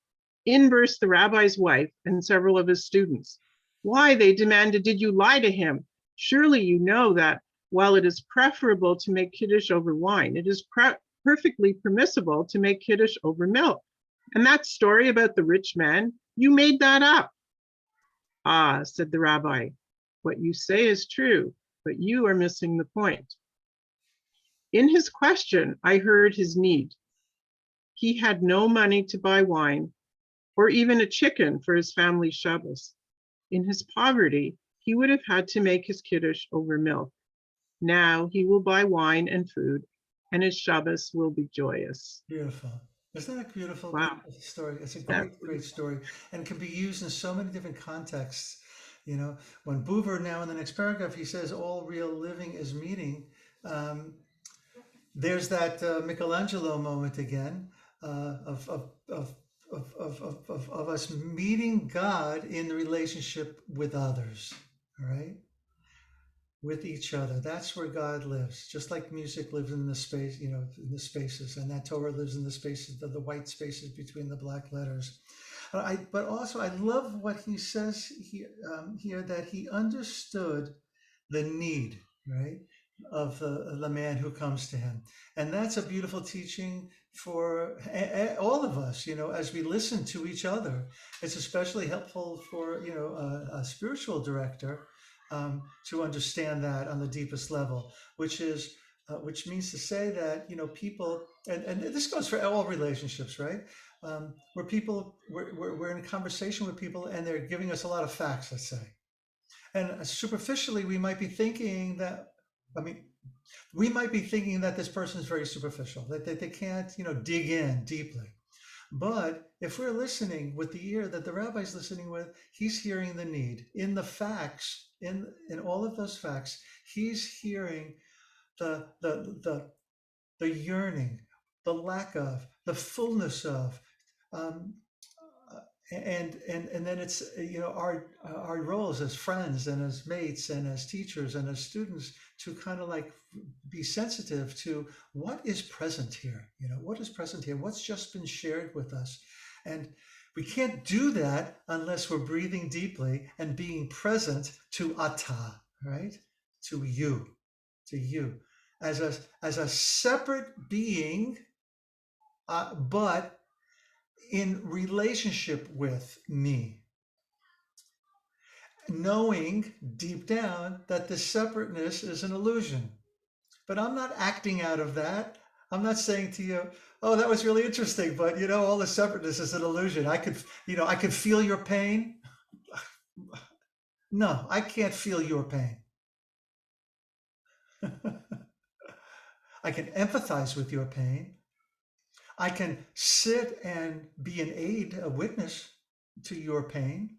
in burst the rabbi's wife and several of his students. Why, they demanded, did you lie to him? Surely you know that while it is preferable to make kiddush over wine, it is perfectly permissible to make kiddush over milk. And that story about the rich man, you made that up. Ah, said the rabbi, what you say is true, but you are missing the point. In his question, I heard his need. He had no money to buy wine or even a chicken for his family's Shabbos. In his poverty, he would have had to make his kiddush over milk. Now he will buy wine and food, and his Shabbos will be joyous. Beautiful. Isn't that a beautiful, Wow. beautiful story? It's a great, great story, and can be used in so many different contexts. You know, when Buber now in the next paragraph, he says, all real living is meaning. There's that Michelangelo moment again of us meeting God in the relationship with others, all right? With each other. That's where God lives. Just like music lives in the space, you know, in the spaces, and that Torah lives in the spaces, the white spaces between the black letters. But also, I love what he says here that he understood the need, right, of the man who comes to him, and that's a beautiful teaching for all of us. You know, as we listen to each other, it's especially helpful for a spiritual director to understand that on the deepest level, which means to say that people, and this goes for all relationships, right? Where people we're in a conversation with people and they're giving us a lot of facts, let's say, and superficially we might be thinking that, we might be thinking that this person is very superficial, that they can't dig in deeply. But if we're listening with the ear that the rabbi's listening with, he's hearing the need in the facts, in all of those facts. He's hearing the yearning, the lack of, the fullness of, and then it's our roles as friends and as mates and as teachers and as students to kind of like be sensitive to what is present here. What is present here, what's just been shared with us. And we can't do that unless we're breathing deeply and being present to Ata, right? To you as a separate being, but in relationship with me, knowing deep down that the separateness is an illusion. But I'm not acting out of that. I'm not saying to you, oh, that was really interesting, but all the separateness is an illusion. I could feel your pain. No, I can't feel your pain. I can empathize with your pain. I can sit and be an aid, a witness to your pain,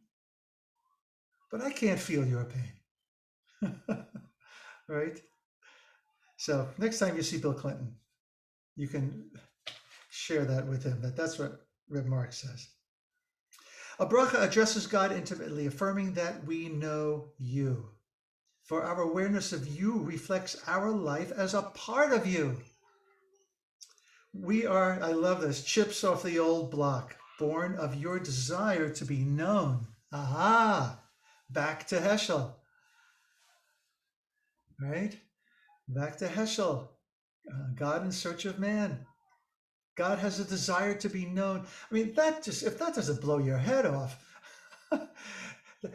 but I can't feel your pain. Right? So next time you see Bill Clinton, you can share that with him, that's what Reb Mark says. A bracha addresses God intimately, affirming that we know you. For our awareness of you reflects our life as a part of you. We are, I love this, chips off the old block, born of your desire to be known. Aha, back to Heschel, right? Back to Heschel, God in search of man. God has a desire to be known. I mean, that just, if that doesn't blow your head off, I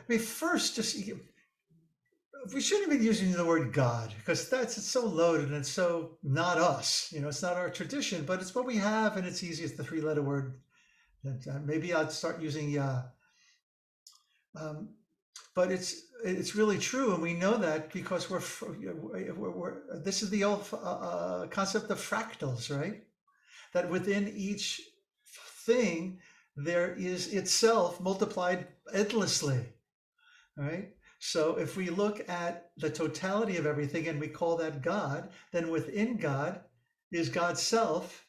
mean, first, just, we shouldn't be using the word God because it's so loaded and it's so not us. It's not our tradition, but it's what we have, and it's easy. It's the three-letter word. Maybe I'd start using Yah. But it's really true, and we know that because this is the old concept of fractals, right? That within each thing there is itself multiplied endlessly, right? So if we look at the totality of everything and we call that God, then within God is God's self,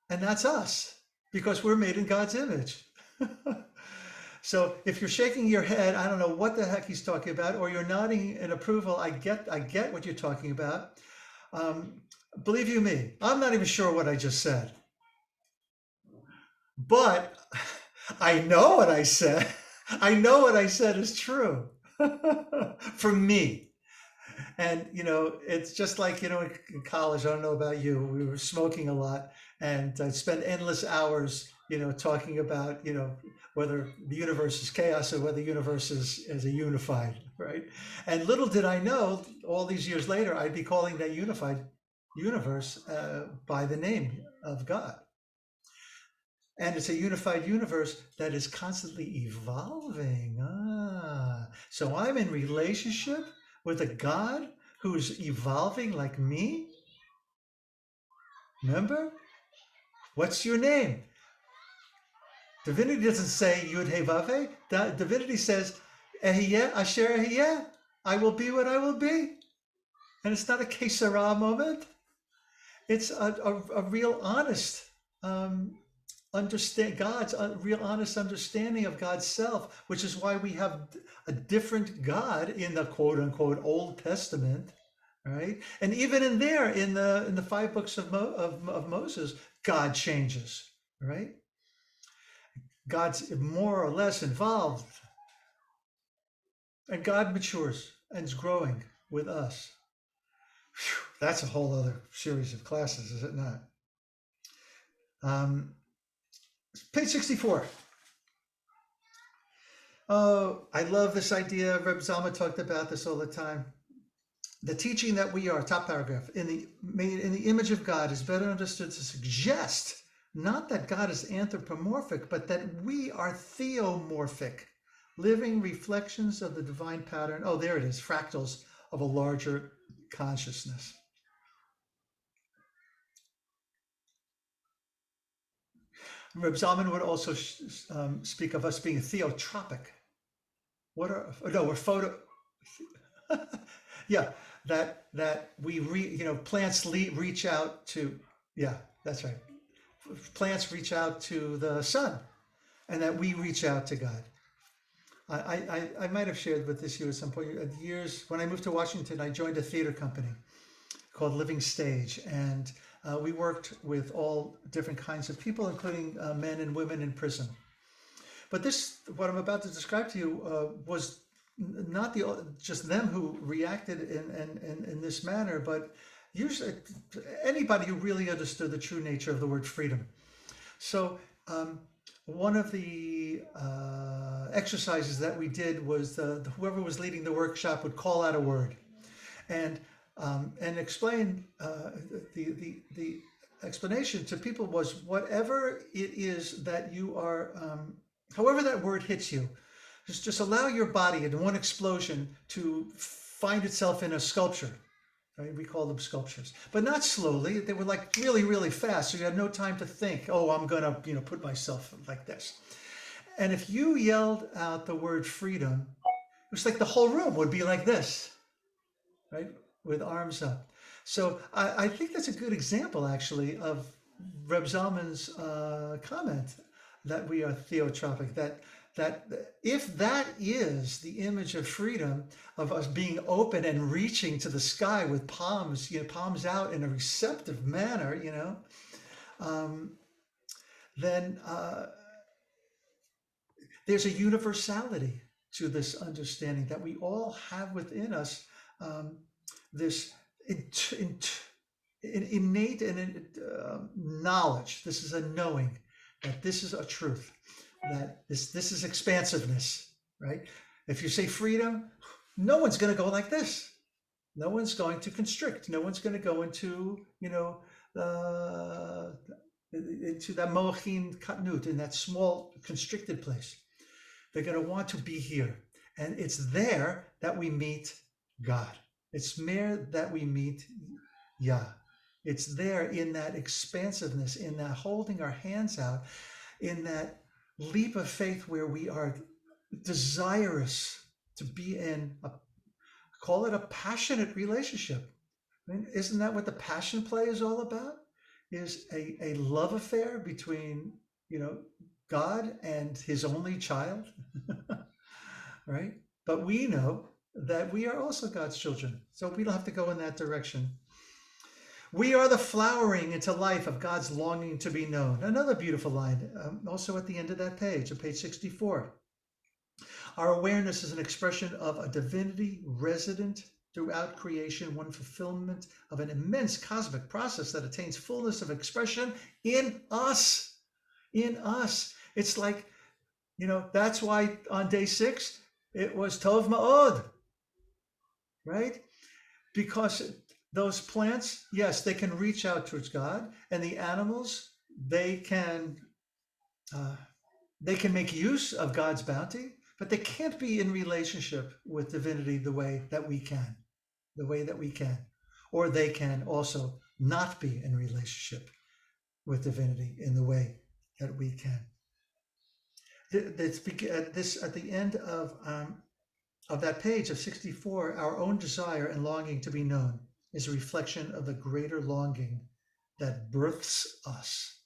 and that's us because we're made in God's image. So if you're shaking your head, I don't know what the heck he's talking about, or you're nodding in approval, I get what you're talking about. Believe you me, I'm not even sure what I just said. But I know what I said. I know what I said is true for me. And, it's just like, in college, I don't know about you, we were smoking a lot and I'd spend endless hours, talking about, whether the universe is chaos or whether the universe is a unified, right? And little did I know, all these years later, I'd be calling that unified universe by the name of God. And it's a unified universe that is constantly evolving. So I'm in relationship with a God who's evolving like me. Remember? What's your name? Divinity doesn't say Yud He Vav He. Divinity says Ehyeh Asher Ehyeh. I will be what I will be. And it's not a que sera moment. It's a real honest understand God's real honest understanding of God's self, which is why we have a different God in the quote unquote Old Testament, right? And even in the 5 books of Moses, God changes, right? God's more or less involved, and God matures and is growing with us. Whew, that's a whole other series of classes, is it not? Page 64. Oh, I love this idea. Reb Zalman talked about this all the time. The teaching that we are, top paragraph, made in the image of God is better understood to suggest not that God is anthropomorphic, but that we are theomorphic, living reflections of the divine pattern. Oh, there it is, fractals of a larger consciousness. Reb Zalman would also speak of us being theotropic. We're photo. Yeah, that we plants reach out to. Yeah, that's right. Plants reach out to the sun, and that we reach out to God. I might have shared with this you at some point. Years when I moved to Washington, I joined a theater company called Living Stage, and we worked with all different kinds of people, including men and women in prison. But what I'm about to describe to you, was not just them who reacted in this manner, but usually anybody who really understood the true nature of the word freedom. So one of the exercises that we did was whoever was leading the workshop would call out a word and explain the explanation to people was whatever it is that you are, however that word hits you, just allow your body in one explosion to find itself in a sculpture. Right? We call them sculptures, but not slowly. They were like really, really fast. So you had no time to think, oh, I'm going to, put myself like this. And if you yelled out the word freedom, it was like the whole room would be like this, right? With arms up. So I think that's a good example, actually, of Reb Zalman's comment that we are theotropic, that if that is the image of freedom, of us being open and reaching to the sky with palms, palms out in a receptive manner, then there's a universality to this understanding that we all have within us, this innate and knowledge. This is a knowing that this is a truth, that this is expansiveness, right? If you say freedom, no one's going to go like this. No one's going to constrict. No one's going to go into, into that moachin katnut, in that small constricted place. They're going to want to be here. And it's there that we meet God. It's there that we meet Yah. It's there in that expansiveness, in that holding our hands out, in that leap of faith where we are desirous to be in call it a passionate relationship. I mean, isn't that what the passion play is all about? Is a love affair between, God and his only child, right? But we know that we are also God's children, so we don't have to go in that direction. We are the flowering into life of God's longing to be known. Another beautiful line, also at the end of that page, on page 64. Our awareness is an expression of a divinity resident throughout creation, one fulfillment of an immense cosmic process that attains fullness of expression in us. In us. It's like, that's why on day 6, it was Tov Ma'od, right? Because those plants, yes, they can reach out towards God, and the animals, they can make use of God's bounty, but they can't be in relationship with divinity the way that we can, or they can also not be in relationship with divinity in the way that we can. At the end of that page of 64, our own desire and longing to be known is a reflection of the greater longing that births us.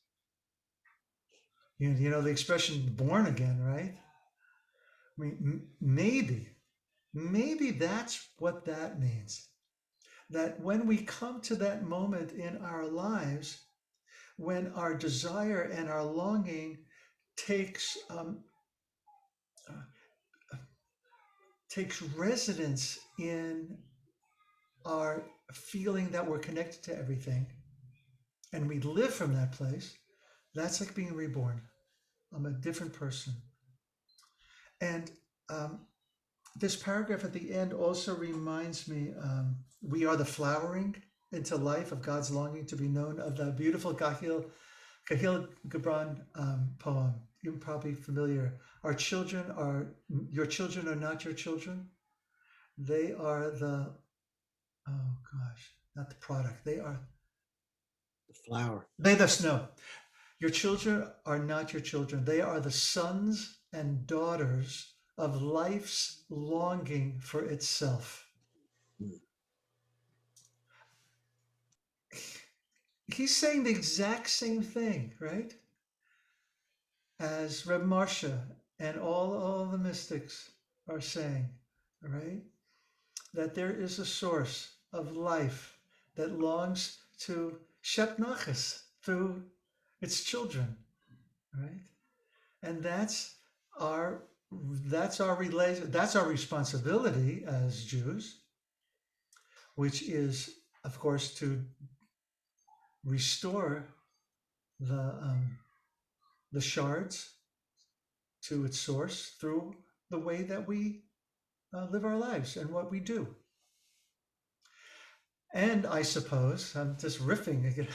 The expression born again, right? I mean, maybe that's what that means. That when we come to that moment in our lives, when our desire and our longing takes residence in our feeling that we're connected to everything, and we live from that place, that's like being reborn. I'm a different person. And this paragraph at the end also reminds me, we are the flowering into life of God's longing to be known, of the beautiful Kahil Gibran poem. You're probably familiar. Your children are not your children. They are not the product. They are The flower. They the snow. Your children are not your children. They are the sons and daughters of life's longing for itself. He's saying the exact same thing, right? As Reb Marsha and all the mystics are saying, right? That there is a source of life that longs to shep nachas through its children, right? And that's our responsibility as Jews, which is, of course, to restore the shards to its source through the way that we live our lives and what we do. And I suppose I'm just riffing again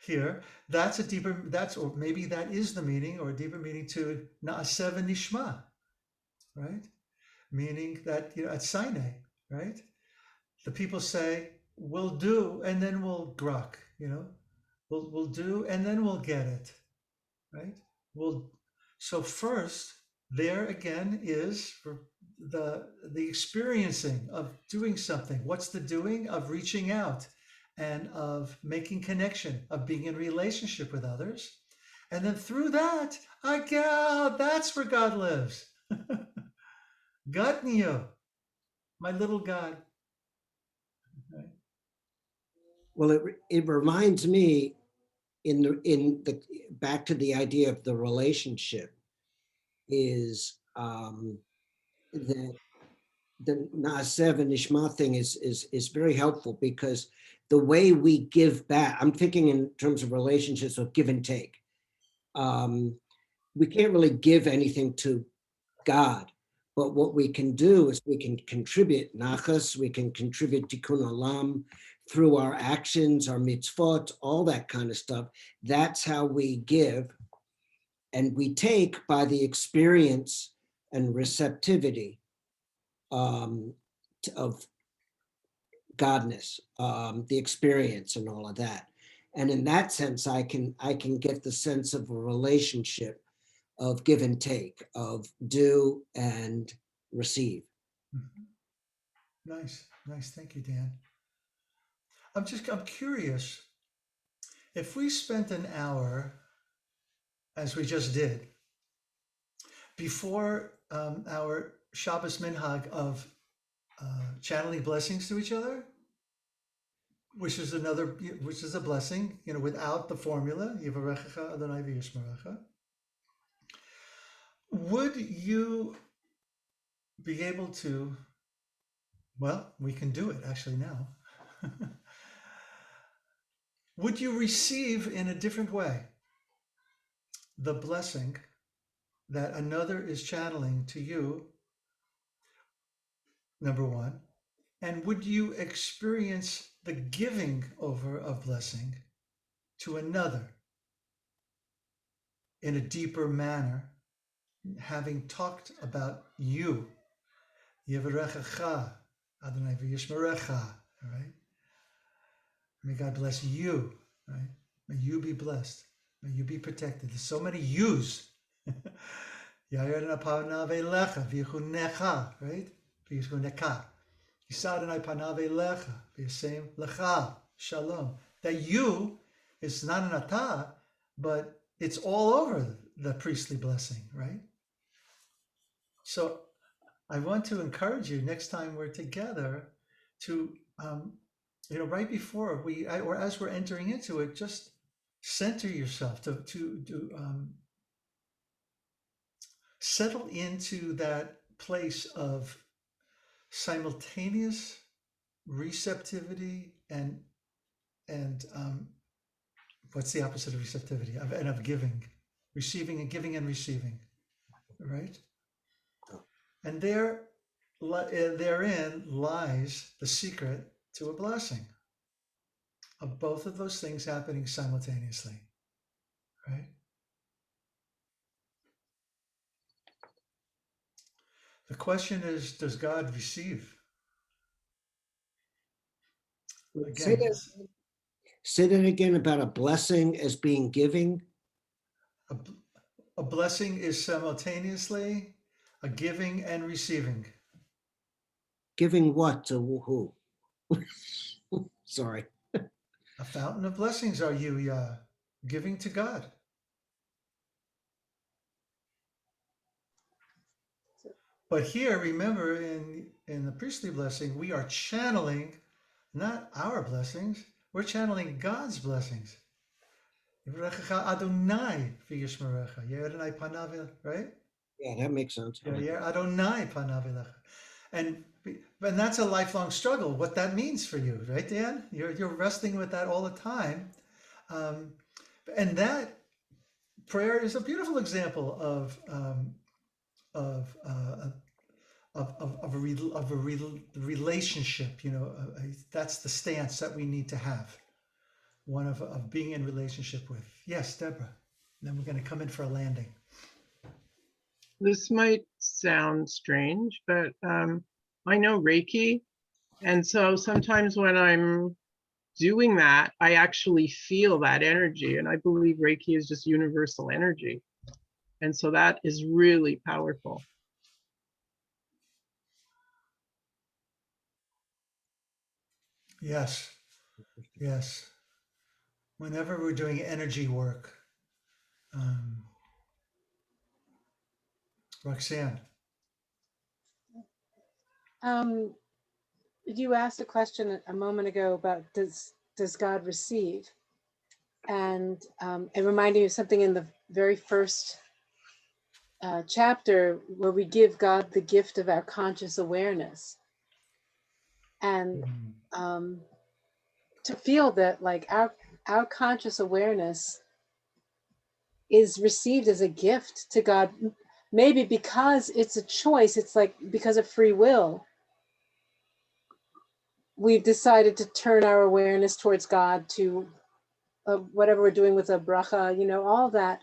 here. Or maybe that is the meaning, or a deeper meaning to Na'aseh v'nishma, right? Meaning that at Sinai, right? The people say, "We'll do, and then we'll grok." We'll do, and then we'll get it, right? So first, there again is the experiencing of doing something. What's the doing? Of reaching out and of making connection, of being in relationship with others. And then through that, that's where God lives. Gadniyo, my little God. Right. Well, it reminds me back to the idea of the relationship is that the Na'aseh v'nishma thing is very helpful, because the way we give back, I'm thinking in terms of relationships with give and take. We can't really give anything to God, but what we can do is we can contribute nachas, we can contribute tikkun olam through our actions, our mitzvot, all that kind of stuff. That's how we give, and we take by the experience and receptivity of godness, the experience and all of that. And in that sense, I can get the sense of a relationship of give and take, of do and receive. Nice, nice. Thank you, Dan. I'm curious, if we spent an hour, as we just did, before our Shabbos minhag of channeling blessings to each other, which is a blessing, without the formula, Yivarechecha Adonai v'yishmerecha, would you be able to, well, we can do it actually now. Would you receive in a different way the blessing that another is channeling to you, number one? And would you experience the giving over of blessing to another in a deeper manner, having talked about you? Yivarechecha Adonai v'yishmerecha, right? May God bless you, right? May you be blessed. May you be protected. There's so many yous. Yair panav elecha v'yichunecha, right? V'yichunecha. Yisad Adonai panav elecha v'yasem lecha shalom. That you is not an atah, but it's all over the priestly blessing, right? So I want to encourage you next time we're together to, right before or as we're entering into it, just center yourself to settle into that place of simultaneous receptivity and what's the opposite of receptivity? Of giving, receiving and giving and receiving, right? And therein lies the secret to a blessing, of both of those things happening simultaneously, right? The question is, does God receive? Again, Say that again about a blessing as being giving. a blessing is simultaneously a giving and receiving. Giving what to who? Sorry. A fountain of blessings are you, Yah, giving to God. But here, remember, in the priestly blessing, we are channeling not our blessings, we're channeling God's blessings. Adonai v'yishmerecha, right? Yeah, that makes sense. Adonai panav elecha. And that's a lifelong struggle, what that means for you, right, Dan? You're wrestling with that all the time. And that prayer is a beautiful example of a relationship. That's the stance that we need to have, one of being in relationship with. Yes, Deborah. And then we're going to come in for a landing. This might sound strange, but I know Reiki. And so sometimes when I'm doing that, I actually feel that energy. And I believe Reiki is just universal energy. And so that is really powerful. Yes, yes. Whenever we're doing energy work, Roxanne. You asked a question a moment ago about does God receive? And it reminded me of something in the very first chapter where we give God the gift of our conscious awareness. And to feel that like our conscious awareness is received as a gift to God, maybe because it's a choice. It's like because of free will, we've decided to turn our awareness towards God, to whatever we're doing with a bracha, all that,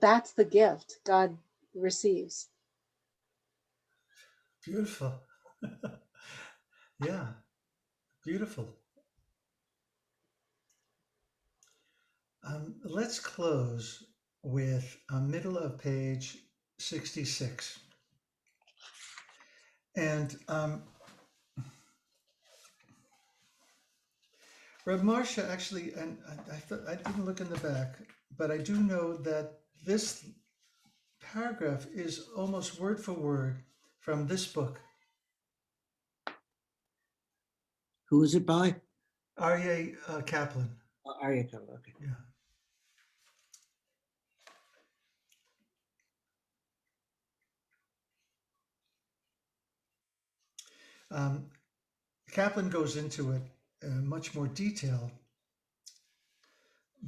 that's the gift God receives. Beautiful. Yeah, beautiful. Let's close with middle of page 66. And Reb Marsha actually, and I didn't look in the back, but I do know that this paragraph is almost word for word from this book. Who is it by? Aryeh Kaplan. Aryeh Kaplan, okay. Yeah. Kaplan goes into it in much more detail,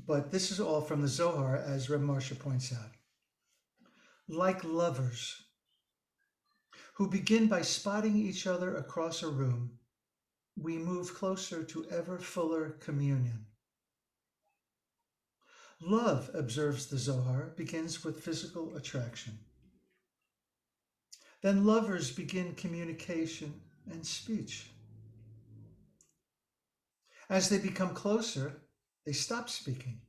but this is all from the Zohar, as Reb Marsha points out. Like lovers who begin by spotting each other across a room, we move closer to ever fuller communion. Love, observes the Zohar, begins with physical attraction. Then lovers begin communication and speech. As they become closer, they stop speaking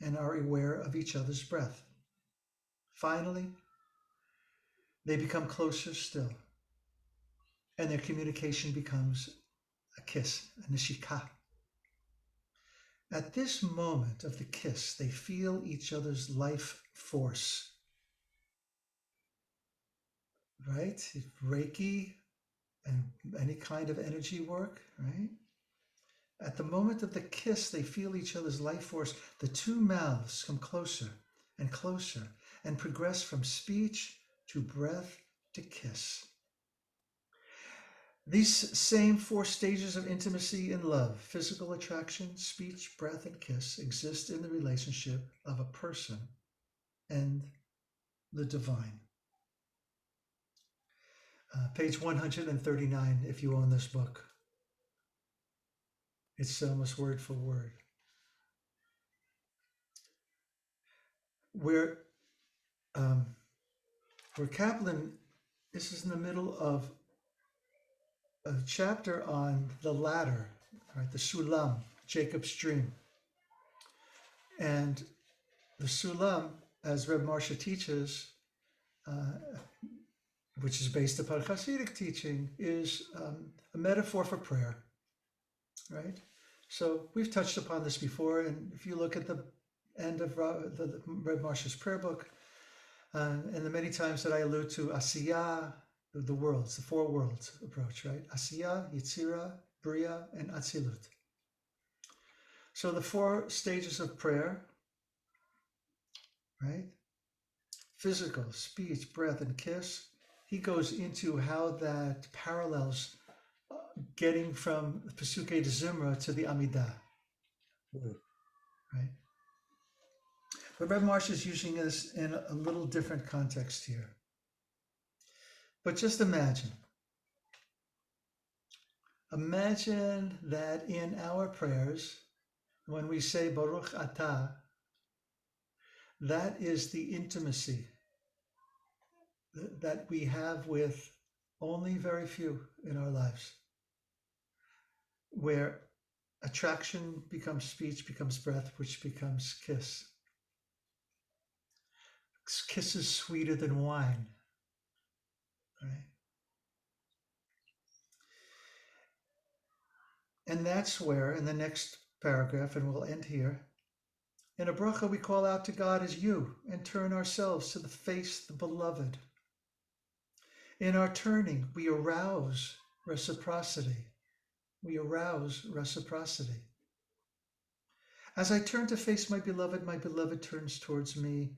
and are aware of each other's breath. Finally, they become closer still, and their communication becomes a kiss, a neshika. At this moment of the kiss, they feel each other's life force. Right? Reiki and any kind of energy work, right? At the moment of the kiss, they feel each other's life force. The two mouths come closer and progress from speech to breath to kiss. These same four stages of intimacy in love, physical attraction, speech, breath, and kiss, exist in the relationship of a person and the divine. Page 139, if you own this book. It's almost word for word. Where Kaplan, this is in the middle of a chapter on the ladder, right? The Sulam, Jacob's dream. And the Sulam, as Reb Marsha teaches, which is based upon Hasidic teaching, is a metaphor for prayer, right? So we've touched upon this before, and if you look at the end of the Reb Marsha's prayer book, and the many times that I allude to Asiyah, the worlds, the four worlds approach, right? Asiyah, Yitzira, Bria, and Atzilut. So the four stages of prayer, right? Physical, speech, breath, and kiss. He goes into how that parallels getting from Pesukei de Zimra to the Amidah, right? But Reb Marsha is using this in a little different context here. But just imagine that in our prayers, when we say Baruch Atah, that is the intimacy that we have with only very few in our lives, where attraction becomes speech, becomes breath, which becomes kiss. Kiss is sweeter than wine, right? And that's where, in the next paragraph, and we'll end here, in a bracha we call out to God as you and turn ourselves to the face, the beloved. In our turning, we arouse reciprocity. We arouse reciprocity. As I turn to face my beloved turns towards me.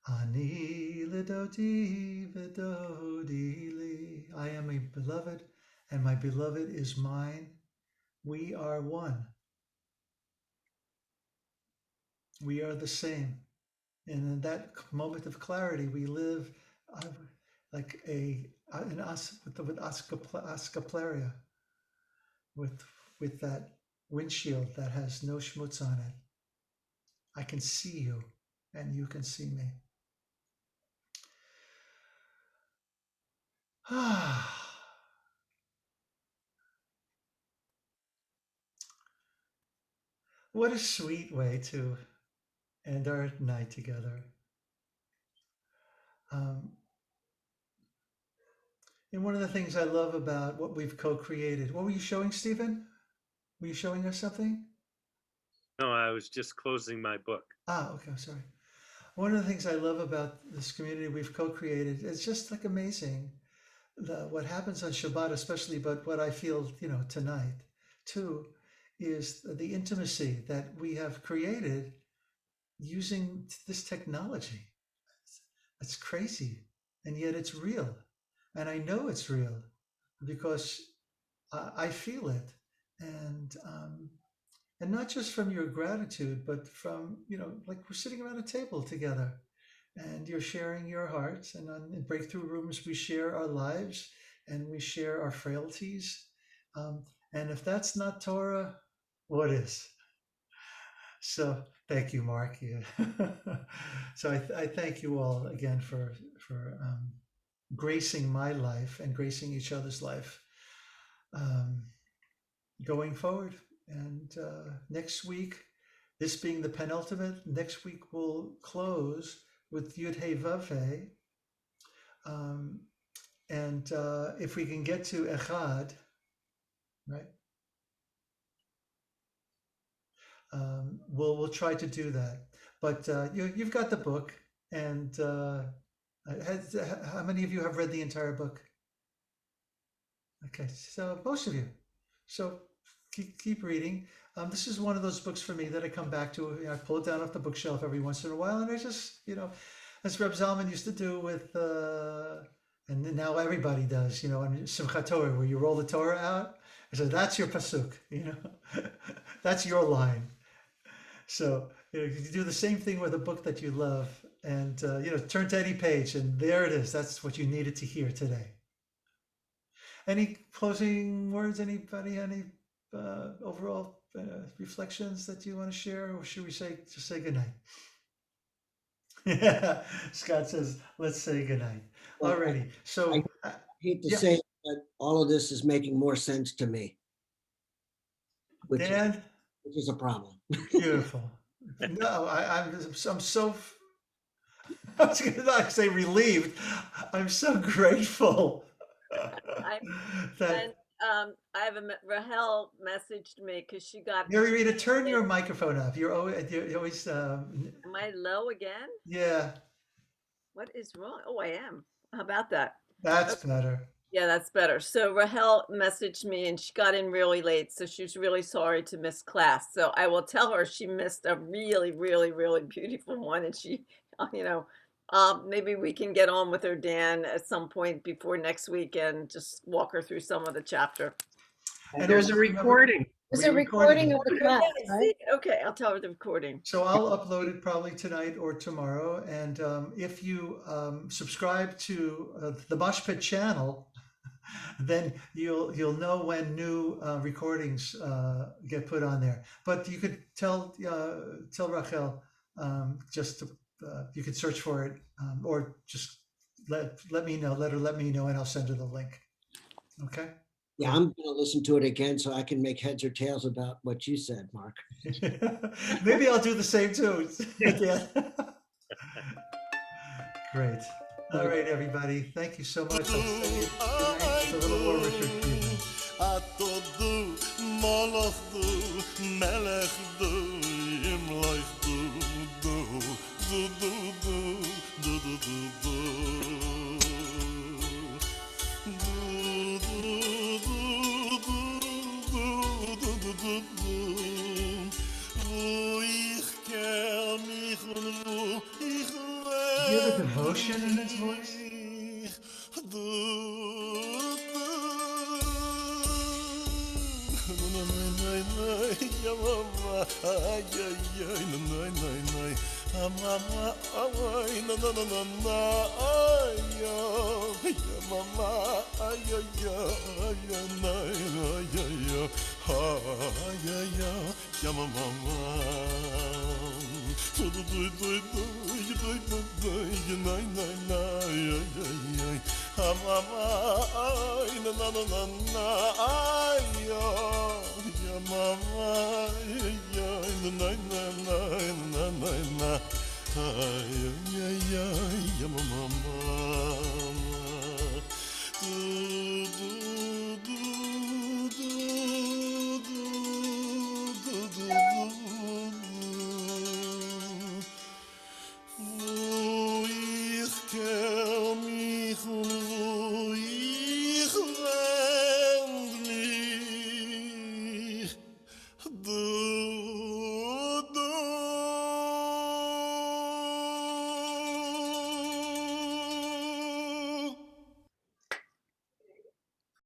Ani lidodi vidodi li. I am a beloved, and my beloved is mine. We are one. We are the same. And in that moment of clarity, we live like with ascleria, with that windshield that has no schmutz on it. I can see you, and you can see me. What a sweet way to end our night together. And one of the things I love about what we've co-created, what were you showing, Stephen? Were you showing us something? No, I was just closing my book. Okay, I'm sorry. One of the things I love about this community we've co-created, it's just like amazing what happens on Shabbat, especially, but what I feel, tonight too, is the intimacy that we have created using this technology. It's crazy, and yet it's real. And I know it's real because I feel it. And not just from your gratitude, but from, like we're sitting around a table together and you're sharing your hearts. And in breakthrough rooms, we share our lives and we share our frailties. And if that's not Torah, what is? So thank you, Mark. Yeah. So I thank you all again for gracing my life and gracing each other's life going forward. And next week, this being the penultimate, next week we'll close with Yud Hey Vav Hey. And if we can get to Echad, right? We'll try to do that. But you've got the book, and how many of you have read the entire book? Okay, so most of you. So keep reading. This is one of those books for me that I come back to. I pull it down off the bookshelf every once in a while, and I just, as Reb Zalman used to do with, and now everybody does, on Simchat Torah, where you roll the Torah out. So that's your pasuk, that's your line. So you do the same thing with a book that you love, and turn to any page, and there it is. That's what you needed to hear today. Any closing words? Anybody? Any overall reflections that you want to share, or should we just say goodnight? Yeah, Scott says, let's say goodnight. Well, Alrighty. So I hate to yeah. say it, but all of this is making more sense to me. Which Dan, is a problem. beautiful. No, I'm so. I was going to say relieved. I'm so grateful. And I have Rahel messaged me because she got. Mary Rita, turn your microphone up. You're always. Am I low again? Yeah. What is wrong? Oh, I am. How about that? That's better. Yeah, that's better. So Rahel messaged me and she got in really late. So she was really sorry to miss class. So I will tell her she missed a really, really, really beautiful one. And she, maybe we can get on with her, Dan, at some point before next week and just walk her through some of the chapter. And There's a recording. There's a recording of the class, right? Okay, I'll tell her the recording. So I'll upload it probably tonight or tomorrow. And if you subscribe to the Moshpit channel, then you'll know when new recordings get put on there. But you could tell Rachel just to, you could search for it or just let me know. Let me know, and I'll send her the link. Okay. Yeah, I'm going to listen to it again so I can make heads or tails about what you said, Mark. Maybe I'll do the same too. Yeah. Great. All right, everybody. Thank you so much. I'll say good night with a little more Richard Friedman. Atodu, Moloch du, Melech du, Imloch du. Do you have a devotion in his voice? Du mama, ay, na na na na na, ay, ya mama, ay, ya, ay, ya, na, ay, ya mama. Do do do do do, you do do do, you na na na, ay, mama, ay, na na na na na, ay, ya mama.